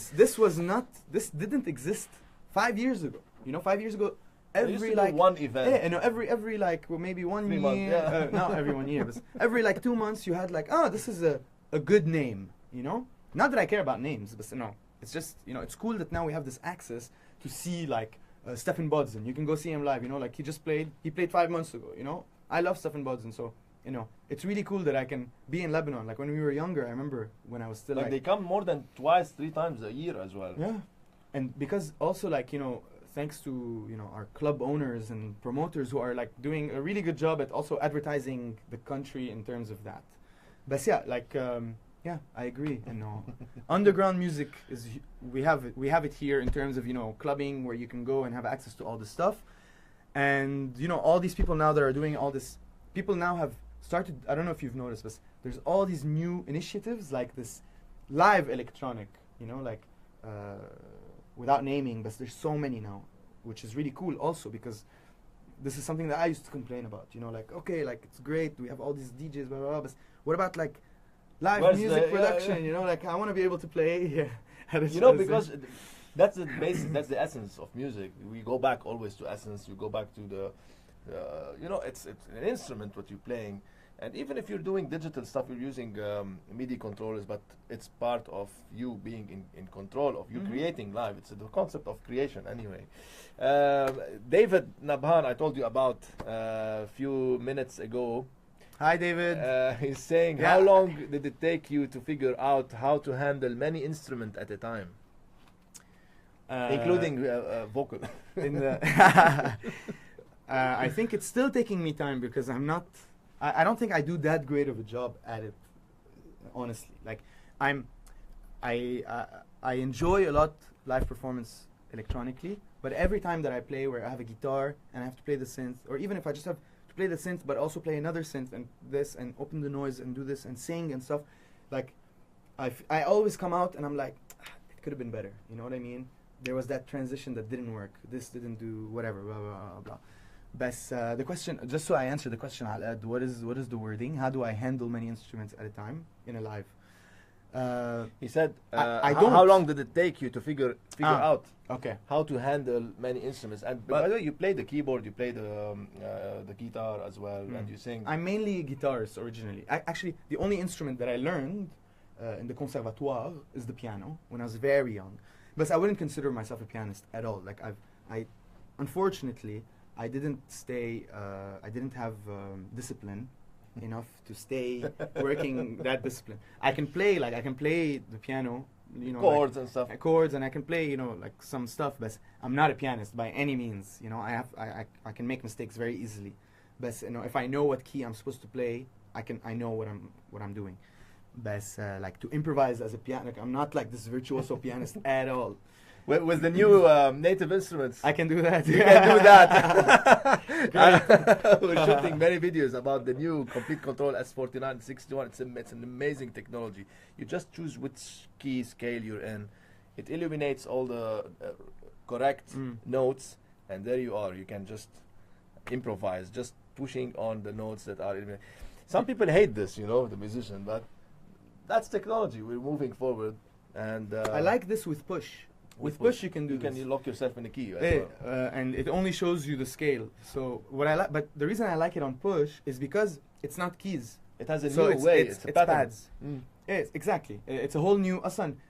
This didn't exist 5 years ago. You know, 5 years ago, every like one event. Yeah, you know, every like, well, maybe 1 year. Months, yeah. Not every 1 year, but every like 2 months you had like, this is a good name. You know, not that I care about names, but no, it's just, you know, it's cool that now we have this access to see like Stefan Bodzen. You can go see him live. You know, like he played 5 months ago. You know, I love Stefan Bodzen, so you know, it's really cool that I can be in Lebanon. Like when we were younger, I remember when I was still like they come more than twice, 3 times a year as well. Yeah, and because also like, you know, thanks to, you know, our club owners and promoters who are like doing a really good job at also advertising the country in terms of that. But yeah, like yeah, I agree. You know, underground music is we have it here in terms of, you know, clubbing where you can go and have access to all this stuff, and you know, all these people now that are doing all this, people now have started. I don't know if you've noticed, but there's all these new initiatives like this live electronic. You know, like without naming, but there's so many now, which is really cool also because this is something that I used to complain about. You know, like okay, like it's great, we have all these DJs, blah blah blah, but what about like live music production? You know, like I want to be able to play. You know, because that's the basic, that's the essence of music. We go back always to essence. You go back to the, you know, it's an instrument what you're playing, and even if you're doing digital stuff, you're using MIDI controllers, but it's part of you being in control of you creating live. It's the concept of creation anyway. David Nabhan, I told you about a few minutes ago. Hi, David. He's saying, how long did it take you to figure out how to handle many instruments at a time? Including vocal. In the I think it's still taking me time because I'm not. I don't think I do that great of a job at it, honestly. Like I enjoy a lot live performance electronically, but every time that I play where I have a guitar and I have to play the synth, or even if I just have to play the synth but also play another synth and this and open the noise and do this and sing and stuff, like I always come out and I'm like, it could have been better. You know what I mean? There was that transition that didn't work. This didn't do whatever. Blah blah blah blah. But the question, just so I answer the question, I'll add what is the wording? How do I handle many instruments at a time in a live? He said, I don't. How long did it take you to figure out okay how to handle many instruments? And by the way, you play the keyboard, you play the guitar as well, and you sing. I'm mainly a guitarist originally. Actually, the only instrument that I learned in the conservatoire is the piano when I was very young. But I wouldn't consider myself a pianist at all. Like I unfortunately, I didn't stay. I didn't have discipline enough to stay working that discipline. I can play the piano, you know, chords and stuff. Chords, and I can play, you know, like some stuff. But I'm not a pianist by any means. You know, I can make mistakes very easily. But you know, if I know what key I'm supposed to play, I know what I'm doing. But like to improvise as a piano, like, I'm not like this virtuoso pianist at all. With the new native instruments, I can do that. You can do that. We're shooting many videos about the new Complete Control S49 61. It's an amazing technology. You just choose which key scale you're in. It illuminates all the correct notes, and there you are. You can just improvise, just pushing on the notes that are illuminated. Some people hate this, you know, the musician, but that's technology. We're moving forward, and I like this with push. With push, you can do this. You lock yourself in the key, and it only shows you the scale. So what I like, but the reason I like it on push is because it's not keys. It has a new way. It's pads. Yes, exactly. It's a whole new.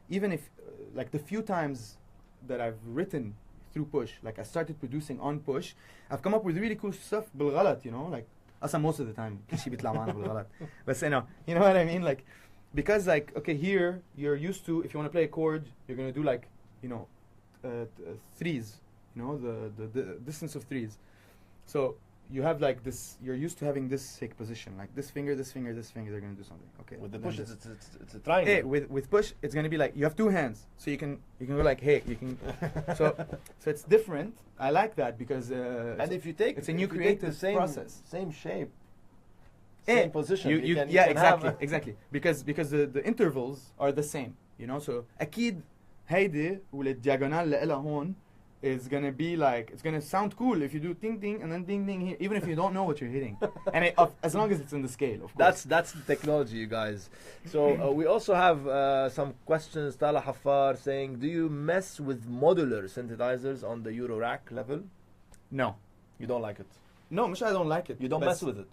Even if like the few times that I've written through push, like I started producing on push, I've come up with really cool stuff. بالغلط, you know, like most of the time. But you know what I mean, like. Because like, okay, here you're used to, if you want to play a chord, you're gonna do like, you know, threes, you know, the distance of threes. So you have like this, you're used to having this sick position, like this finger, this finger, this finger, they're gonna do something. Okay. With the push, it's a triangle. Hey, with push, it's gonna be like, you have two hands, so you can go like, hey, you can, so it's different. I like that because and if you take, it's a new creative process. Same shape. Same position. You can exactly. Because the intervals are the same, you know. So أكيد هيدي والdiagonal اللي إلها هون is gonna be like, it's gonna sound cool if you do ding ding and then ding ding here, even if you don't know what you're hitting, and as long as it's in the scale, of course. That's the technology, you guys. So we also have some questions. Tala Hafar saying, do you mess with modular synthesizers on the Euro rack level? No, you don't like it. No, مش I don't like it. You don't mess with it.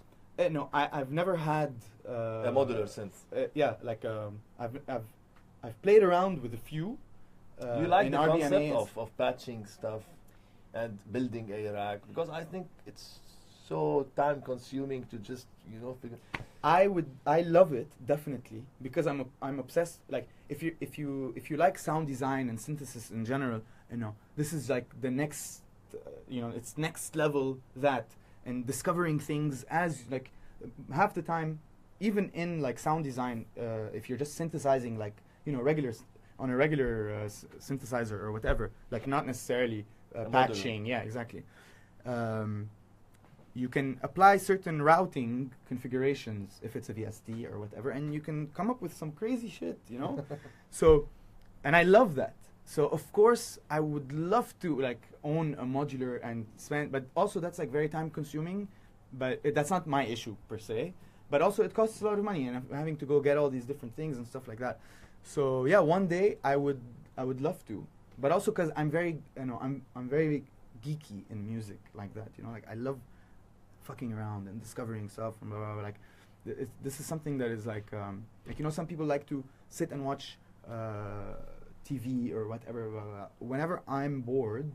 No, I've never had a modular synth. Yeah, like I've played around with a few. You like the concept of patching stuff, and building a rack? Because I think it's so time consuming to just, you know, figure. I love it definitely because I'm obsessed. Like if you like sound design and synthesis in general, you know, this is like the next, you know, it's next level that, and discovering things as like half the time, even in like sound design, if you're just synthesizing like, you know, on a regular synthesizer or whatever, like not necessarily patching. Yeah, exactly. You can apply certain routing configurations if it's a VST or whatever, and you can come up with some crazy shit, you know? So, and I love that. So of course I would love to like own a modular and spend, but also that's like very time consuming, but that's not my issue per se. But also it costs a lot of money, and I'm having to go get all these different things and stuff like that. So yeah, one day I would love to, but also because I'm very, you know, I'm very geeky in music like that, you know, like I love fucking around and discovering stuff and blah, blah, blah. Like this is something that is like you know, some people like to sit and watch TV or whatever, blah, blah. Whenever I'm bored,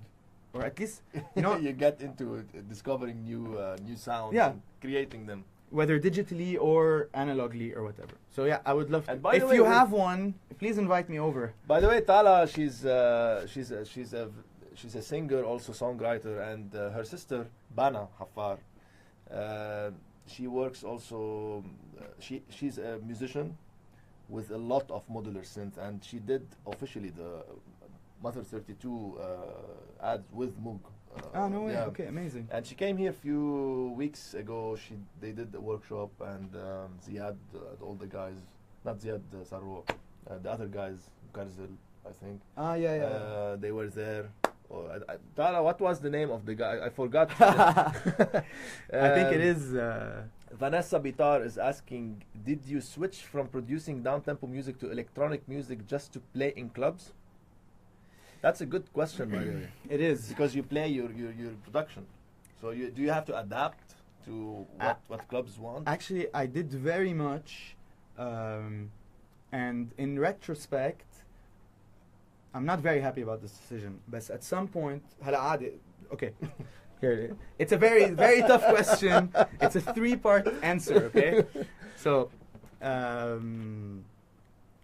or at least, you know, you get into it, discovering new sounds, yeah, and creating them, whether digitally or analogically or whatever. So yeah, I would love to. By the if way, you have one, please invite me over. By the way, Tala, she's a singer, also songwriter, and her sister Bana Hafar, she works also. She's a musician with a lot of modular synth, and she did officially the Mother 32 ads with Moog. Oh no way! Yeah. Okay, amazing. And she came here a few weeks ago. They did the workshop, and Ziad, all the guys, not Ziad Sarro, the other guys, Garzel, I think. Ah yeah. They were there. Oh, Tara, what was the name of the guy? I forgot. I think it is. Vanessa Bitar is asking, did you switch from producing down-tempo music to electronic music just to play in clubs? That's a good question, by the way. It is. Because you play your production. So do you have to adapt to what clubs want? Actually, I did very much. And in retrospect, I'm not very happy about this decision. But at some point, okay. Here it is. It's a very, very tough question. It's a 3-part answer, okay? So,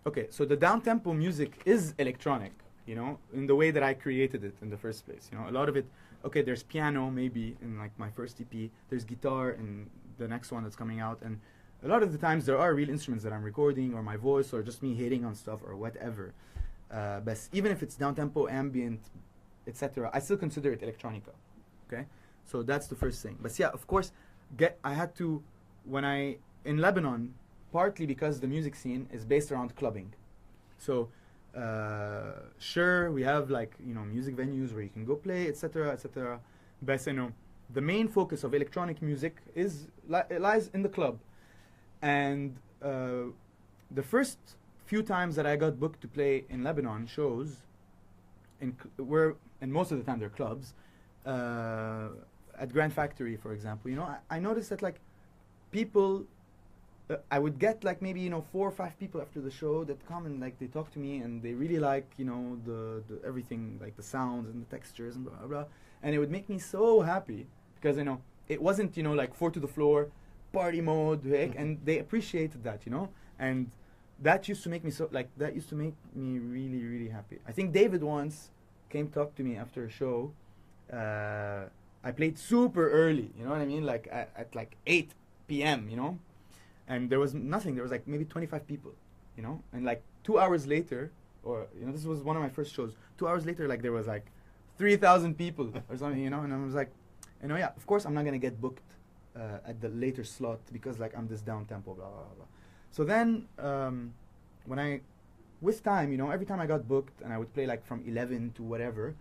okay, so the down-tempo music is electronic, you know, in the way that I created it in the first place. You know, a lot of it, okay, there's piano maybe in like my first EP, there's guitar in the next one that's coming out, and a lot of the times there are real instruments that I'm recording, or my voice, or just me hitting on stuff, or whatever. But even if it's down-tempo, ambient, etc., I still consider it electronica. Okay, so that's the first thing. But yeah, of course, I had to, in Lebanon, partly because the music scene is based around clubbing. So sure, we have like, you know, music venues where you can go play, etc., etc. But you know, the main focus of electronic music lies in the club. And the first few times that I got booked to play in Lebanon shows, and most of the time they're clubs. At Grand Factory, for example, you know, I noticed that like people, I would get like maybe, you know, 4 or 5 people after the show that come and like they talk to me and they really like, you know, the everything, like the sounds and the textures and blah blah blah, and it would make me so happy because, you know, it wasn't, you know, like 4 to the floor party mode, and they appreciated that, you know, and that used to make me really, really happy. I think David once came talk to me after a show. I played super early, you know what I mean, like at like 8 p.m., you know, and there was nothing. There was like maybe 25 people, you know, and like 2 hours later, or, you know, this was one of my first shows. 2 hours later, like there was like 3,000 people or something, you know, and I was like, you know, yeah, of course I'm not gonna get booked at the later slot because like I'm this down tempo, blah blah blah. So then with time, you know, every time I got booked and I would play like from 11 to whatever,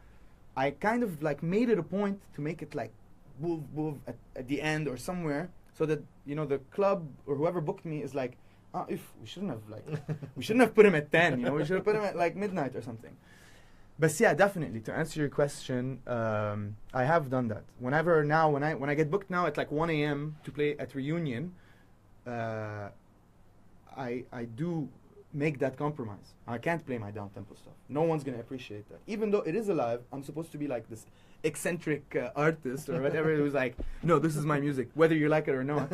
I kind of like made it a point to make it like woof at the end or somewhere, so that, you know, the club or whoever booked me is like, if we shouldn't have put him at 10, you know, we should have put him at like midnight or something. But yeah, definitely, to answer your question, I have done that. When I get booked now at like 1 a.m. to play at Reunion, I do make that compromise. I can't play my down-tempo stuff. No one's going to appreciate that. Even though it is alive, I'm supposed to be like this eccentric artist or whatever who's like, no, this is my music, whether you like it or not.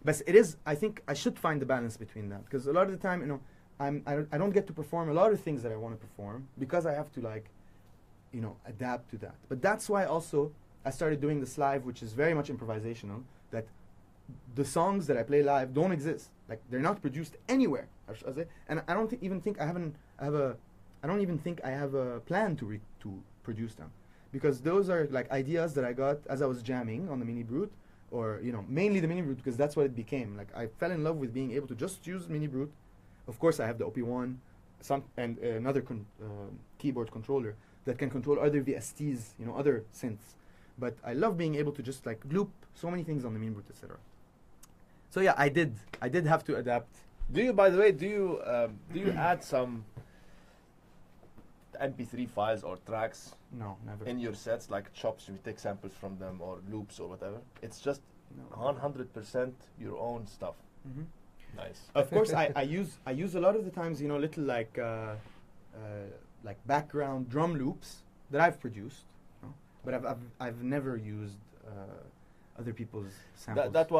But it is, I think I should find the balance between that. Because a lot of the time, you know, I don't get to perform a lot of things that I want to perform because I have to, like, you know, adapt to that. But that's why also I started doing this live, which is very much improvisational, that the songs that I play live don't exist. Like, they're not produced anywhere. And I don't even think I don't even think I have a plan to produce them. Because those are like ideas that I got as I was jamming on the Mini Brute, or, you know, mainly the Mini Brute, because that's what it became. Like, I fell in love with being able to just use Mini Brute. Of course, I have the OP1 and another keyboard controller that can control other VSTs, you know, other synths. But I love being able to just like loop so many things on the Mini Brute, etc. So yeah, I did have to adapt. Do you, by the way, do you add some MP3 files or tracks? No, never. In your sets, like chops, you take samples from them or loops or whatever. It's just 100% your own stuff. Mm-hmm. Nice. Of course, I use a lot of the times, you know, little like background drum loops that I've produced, you know? But I've never used other people's samples. That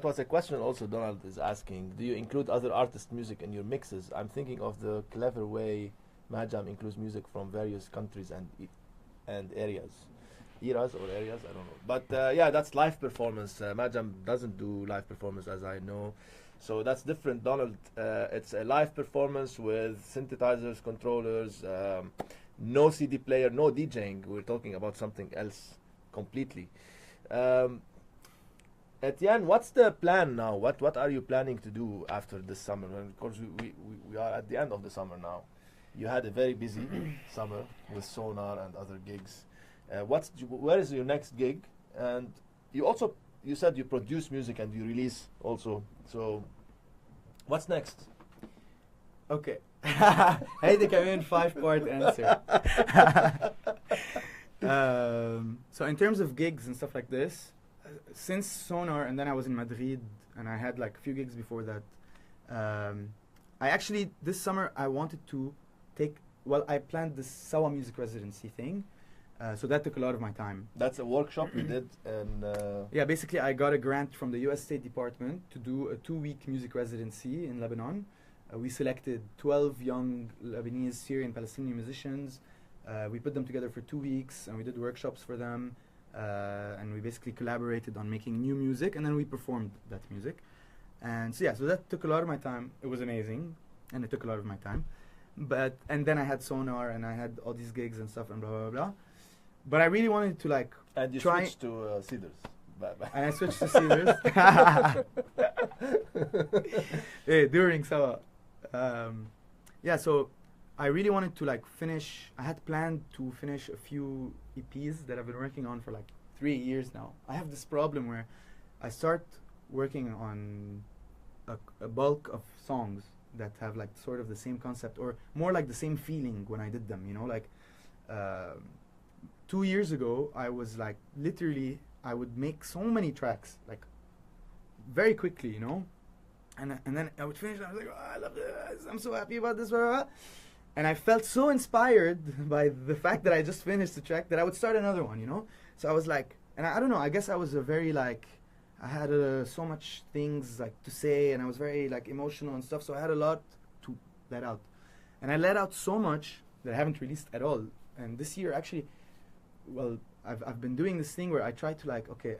was a question also Donald is asking. Do you include other artists' music in your mixes? I'm thinking of the clever way Majam includes music from various countries and areas. Eras or areas, I don't know. But yeah, that's live performance. Majam doesn't do live performance, as I know. So that's different, Donald. It's a live performance with synthesizers, controllers, no CD player, no DJing. We're talking about something else completely. Etyen, what's the plan now? What are you planning to do after this summer? And of course, we are at the end of the summer now. You had a very busy summer with Sónar and other gigs. Where is your next gig? And you said you produce music and you release also. So, what's next? Okay. I think I'm in 5-part answer. So in terms of gigs and stuff like this, since Sónar, and then I was in Madrid, and I had like a few gigs before that. I actually, this summer, I wanted to I planned this Sawa music residency thing. So that took a lot of my time. That's a workshop you did, and yeah, basically I got a grant from the U.S. State Department to do a 2-week music residency in Lebanon. We selected 12 young Lebanese, Syrian, Palestinian musicians. We put them together for 2 weeks, and we did workshops for them. And we basically collaborated on making new music, and then we performed that music. And so yeah, so that took a lot of my time. It was amazing, and it took a lot of my time. And then I had Sónar, and I had all these gigs and stuff, and blah blah blah. But I really wanted to like and you switched to Cedars. And I switched to Cedars. Yeah, during Sawa. Yeah, so I really wanted to like finish. I had planned to finish a few EPs that I've been working on for like 3 years now. I have this problem where I start working on a bulk of songs that have like sort of the same concept or more like the same feeling when I did them, you know, like 2 years ago I was like literally I would make so many tracks like very quickly, you know, and then I would finish and I was like, oh, I love this, I'm so happy about this, blah, blah, blah. And I felt so inspired by the fact that I just finished the track that I would start another one, you know. So I was like, and I don't know, I guess I was a very like, I had so much things like to say, and I was very like emotional and stuff, so I had a lot to let out. And I let out so much that I haven't released at all. And this year actually, well, I've been doing this thing where I try to like, okay,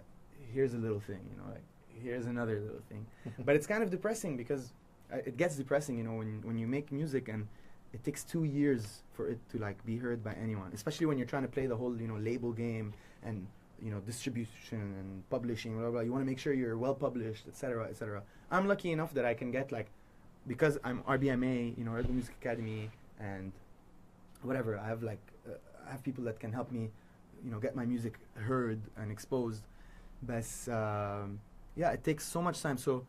here's a little thing, you know, like here's another little thing. But it's kind of depressing because it gets depressing, you know, when you make music and it takes 2 years for it to like be heard by anyone, especially when you're trying to play the whole, you know, label game and, you know, distribution and publishing, blah, blah, blah. You want to make sure you're well published, etc., etc. I'm lucky enough that I can get like, because I'm RBMA, you know, Red Bull Music Academy, and whatever, I have like, I have people that can help me, you know, get my music heard and exposed. But yeah, it takes so much time. So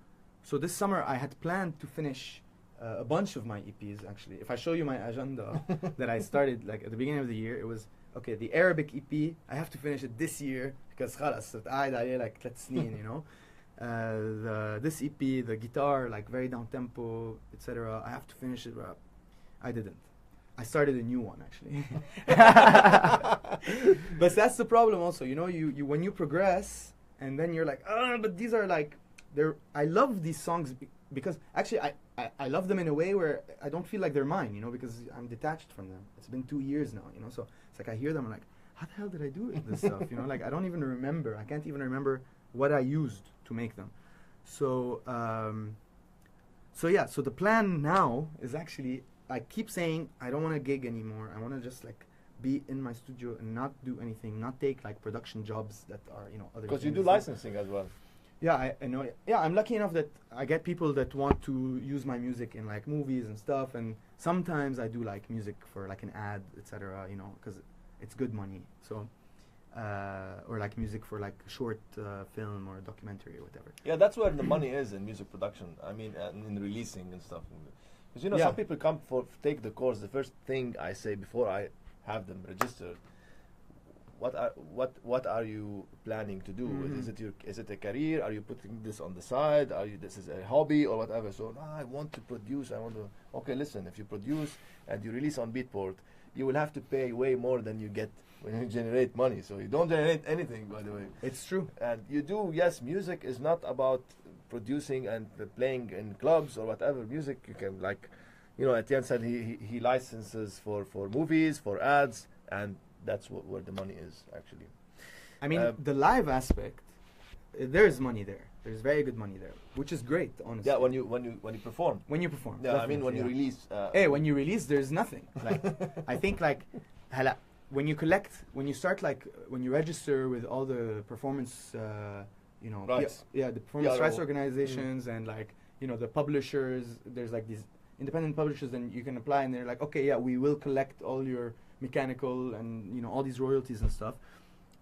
this summer I had planned to finish a bunch of my EPs actually. If I show you my agenda that I started like at the beginning of the year, it was okay, the Arabic EP, I have to finish it this year because خلاص قاعد عليه like 3 سنين, you know. this EP, the guitar, like very down tempo, etc. I have to finish it. I didn't. I started a new one actually. But that's the problem also. You know, you when you progress and then you're like, but these are like, I love these songs because actually I love them in a way where I don't feel like they're mine, you know, because I'm detached from them. It's been 2 years now, you know, so it's like I hear them, I'm like, how the hell did I do this stuff? You know, like I don't even remember. I can't even remember what I used to make them. So yeah, so the plan now is actually, I keep saying I don't want to gig anymore. I want to just like be in my studio and not do anything, not take like production jobs that are, you know, other things. Because you do licensing as well. Yeah, I know. Yeah, I'm lucky enough that I get people that want to use my music in like movies and stuff, and sometimes I do like music for like an ad, etc. You know, because it's good money. So, or like music for like short film or documentary or whatever. Yeah, that's where the money is in music production. I mean, in releasing and stuff. Because you know, some people come take the course. The first thing I say before I have them registered, what are you planning to do? Is it a career? Are you putting this on the side? This is a hobby or whatever? So I want to produce. I want to. Okay, listen. If you produce and you release on Beatport, you will have to pay way more than you get when you generate money. So you don't generate anything, by the way. It's true. And you do. Yes, music is not about producing and playing in clubs or whatever. Music, you can, like, you know, Etyen said he licenses for movies, for ads, and that's where the money is actually. I mean, the live aspect, there's money there. There's very good money there, which is great, honestly. Yeah, when you perform. When you perform. Yeah, I mean when you release. When you release, there's nothing. Like, I think like, when you start like, when you register with all the performance, you know, rights. The performance rights organizations and like, you know, the publishers. There's like these independent publishers, then you can apply, and they're like, okay, yeah, we will collect all your mechanical and, you know, all these royalties and stuff.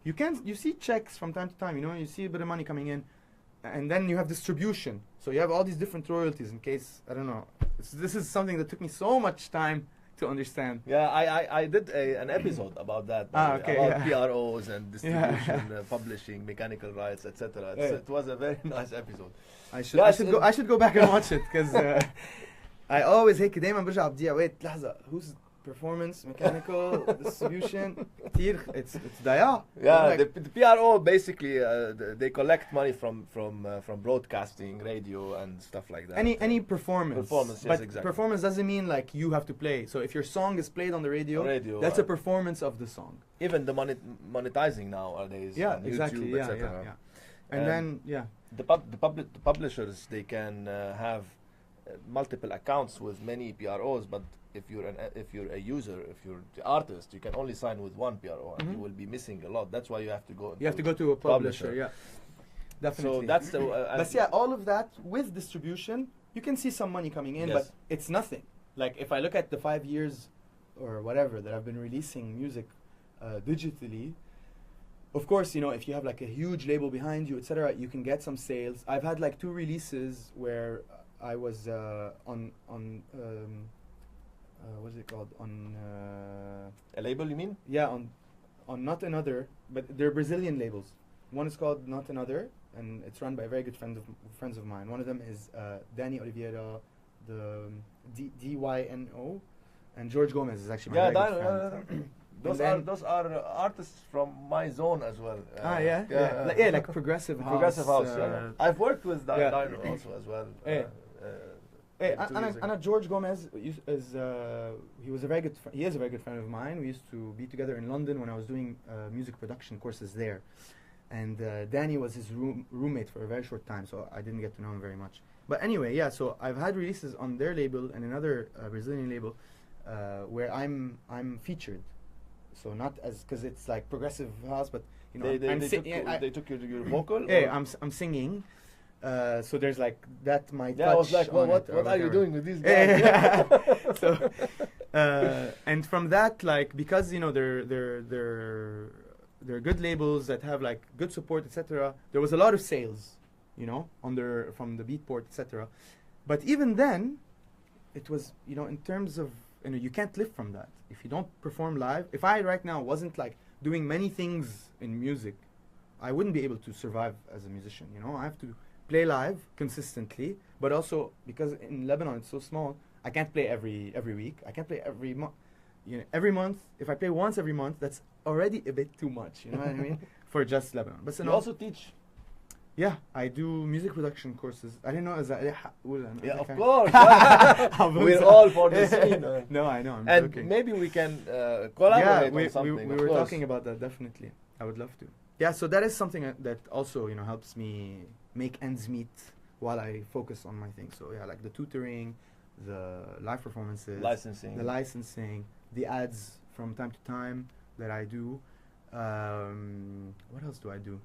You see checks from time to time, you know, you see a bit of money coming in, and then you have distribution. So you have all these different royalties in case, I don't know. This is something that took me so much time to understand. Yeah, I did an episode about that. About PROs and distribution, publishing, mechanical rights, etc. It was a very nice episode. I should go back and watch it, because I always هيك دايما برجع بدي wait لحظة, who's performance, mechanical, distribution, it's ضياع. Yeah, like the PRO basically they collect money from broadcasting, radio, and stuff like that. Any performance. Performance, yes, but exactly. Performance doesn't mean like you have to play. So if your song is played on the radio that's a performance of the song. Even the monetizing nowadays. Yeah, on exactly. YouTube, Yeah. And then the publishers, they can have multiple accounts with many PROs, but if you're a user, if you're the artist, you can only sign with one PRO, and you will be missing a lot. That's why you have to go. You have to go to a publisher. Yeah, definitely. So that's the. But yeah, all of that with distribution, you can see some money coming in, but it's nothing. Like if I look at the 5 years or whatever that I've been releasing music digitally, of course, you know, if you have like a huge label behind you, etc., you can get some sales. I've had like 2 releases where I was on what's it called, on a label, you mean? Yeah, on Not Another, but they're Brazilian labels. One is called Not Another, and it's run by very good friends of mine. One of them is Danny Oliveira, the DYNO, and G.GOES is actually my very good friend. Those are artists from my zone as well. Like progressive house. Progressive house. I've worked with Dino also as well. And G.GOES is he is a very good friend of mine. We used to be together in London when I was doing music production courses there, and Danny was his roommate for a very short time, so I didn't get to know him very much. But anyway, yeah. So I've had releases on their label and another Brazilian label where I'm featured. So not as, because it's like progressive house, but you know, they took your vocal. Yeah, I'm singing. So there's like that my touch. Yeah, I was like, well, what are you doing with these guys? So, and from that, like, because you know they're good labels that have like good support, etc. There was a lot of sales, you know, from the Beatport, etc. But even then, it was, you know, in terms of, you know, you can't live from that if you don't perform live. If I right now wasn't like doing many things in music, I wouldn't be able to survive as a musician. You know, I have to play live consistently, but also because in Lebanon it's so small, I can't play every week. I can't play every month. You know, every month, if I play once every month, that's already a bit too much. You know what I mean? For just Lebanon. But You also teach. yeah, I do music production courses. I didn't know is that. Yeah, of course. We're all for the scene. No, I know. I'm and joking. maybe we can collaborate on something. we were talking about that, definitely. I would love to. Yeah, so that is something that also, you know, helps me make ends meet while I focus on my thing. So yeah, like the tutoring, the live performances, the licensing, the ads from time to time that I do. What else do I do?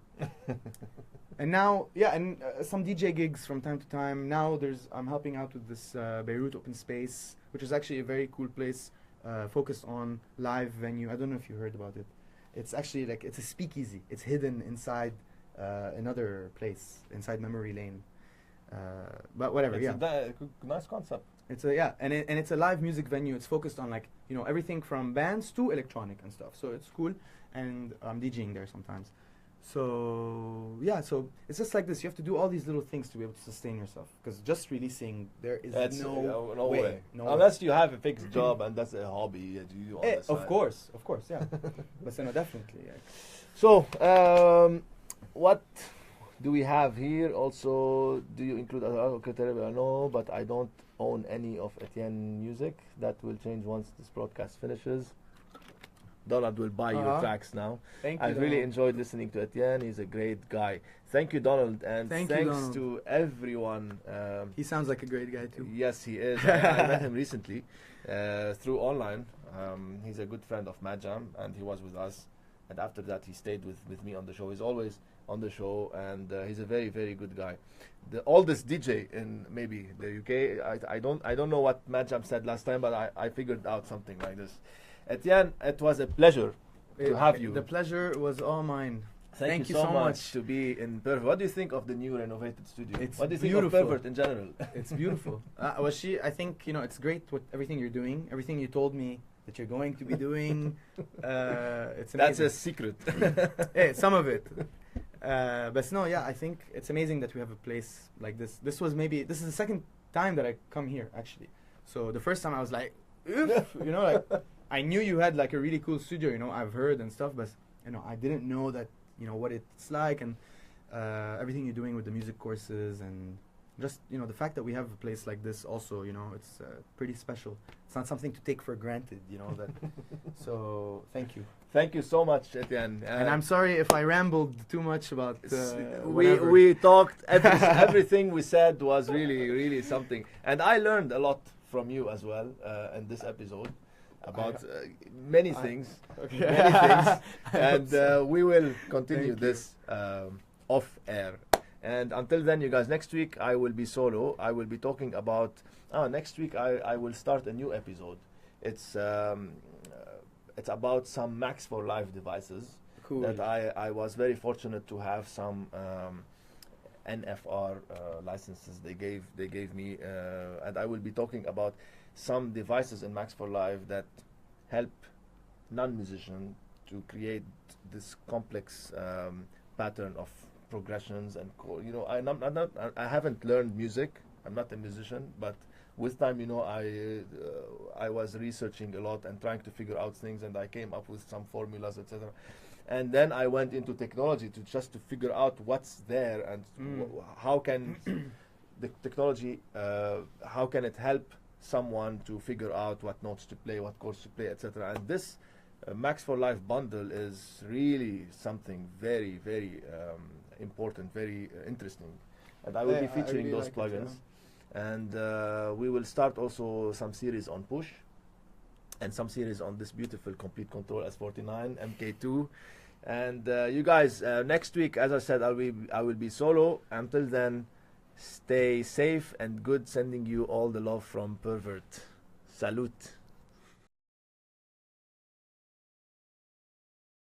And now, yeah, and some DJ gigs from time to time. Now I'm helping out with this Per-vurt open space, which is actually a very cool place focused on live venue. I don't know if you heard about it. It's actually like, it's a speakeasy. It's hidden inside another place, inside Memory Lane. But whatever, It's a nice concept. It's and it's a live music venue. It's focused on, like, you know, everything from bands to electronic and stuff. So it's cool, and I'm DJing there sometimes. So yeah, so it's just like this. You have to do all these little things to be able to sustain yourself. Because just releasing, there is no way. No Unless you have a fixed job and that's a hobby that you do on the side. Of course, yeah. But no, definitely. Yeah. So, what do we have here? Also, do you include other criteria? No, but I don't own any of Etyen music. That will change once this broadcast finishes. Donald will buy your tracks now. Thank you. I really enjoyed listening to Etyen. He's a great guy. Thank you, Donald, and thanks to everyone. He sounds like a great guy too. Yes, he is. I met him recently through online. He's a good friend of Mad Jam, and he was with us. And after that, he stayed with me on the show. He's always on the show, and he's a very, very good guy. The oldest DJ in maybe the UK. I don't know what Mad Jam said last time, but I figured out something like this. Etyen, it was a pleasure to have you. The pleasure was all mine. Thank you so much to be in Per-vurt. What do you think of the new renovated studio? What do you beautiful. think of Per-vurt in general? It's beautiful. I think, you know, it's great with everything you're doing, everything you told me that you're going to be doing. It's amazing. That's a secret. Hey, some of it. But no, yeah, I think it's amazing that we have a place like this. This is the second time that I come here, actually. So the first time I was like, oof, you know, like, I knew you had like a really cool studio, you know, I've heard and stuff, but, you know, I didn't know that, you know, what it's like, and everything you're doing with the music courses, and just, you know, the fact that we have a place like this also, you know, it's pretty special. It's not something to take for granted, you know, that. So thank you. Thank you so much, Etyen. And I'm sorry if I rambled too much about we talked, everything we said was really, really something. And I learned a lot from you as well in this episode. About many things, and we will continue this off air. And until then, you guys, next week I will be solo. I will be talking about. Next week I will start a new episode. It's about some Max for Live devices. Cool. That I was very fortunate to have some NFR licenses they gave me, and I will be talking about some devices in Max for Live that help non-musicians to create this complex pattern of progressions and you know, I haven't learned music. I'm not a musician, but with time, you know, I was researching a lot and trying to figure out things, and I came up with some formulas, etc. And then I went into technology to figure out what's there and how can the technology how can it help someone to figure out what notes to play, what chords to play, etc. And this Max for Life bundle is really something very, very important, very interesting. And I will be featuring those plugins. And we will start also some series on Push and some series on this beautiful Complete Control S49 MK2. And you guys, next week, as I said, I will be solo. Until then, stay safe and good. Sending you all the love from Per-vurt. Salute.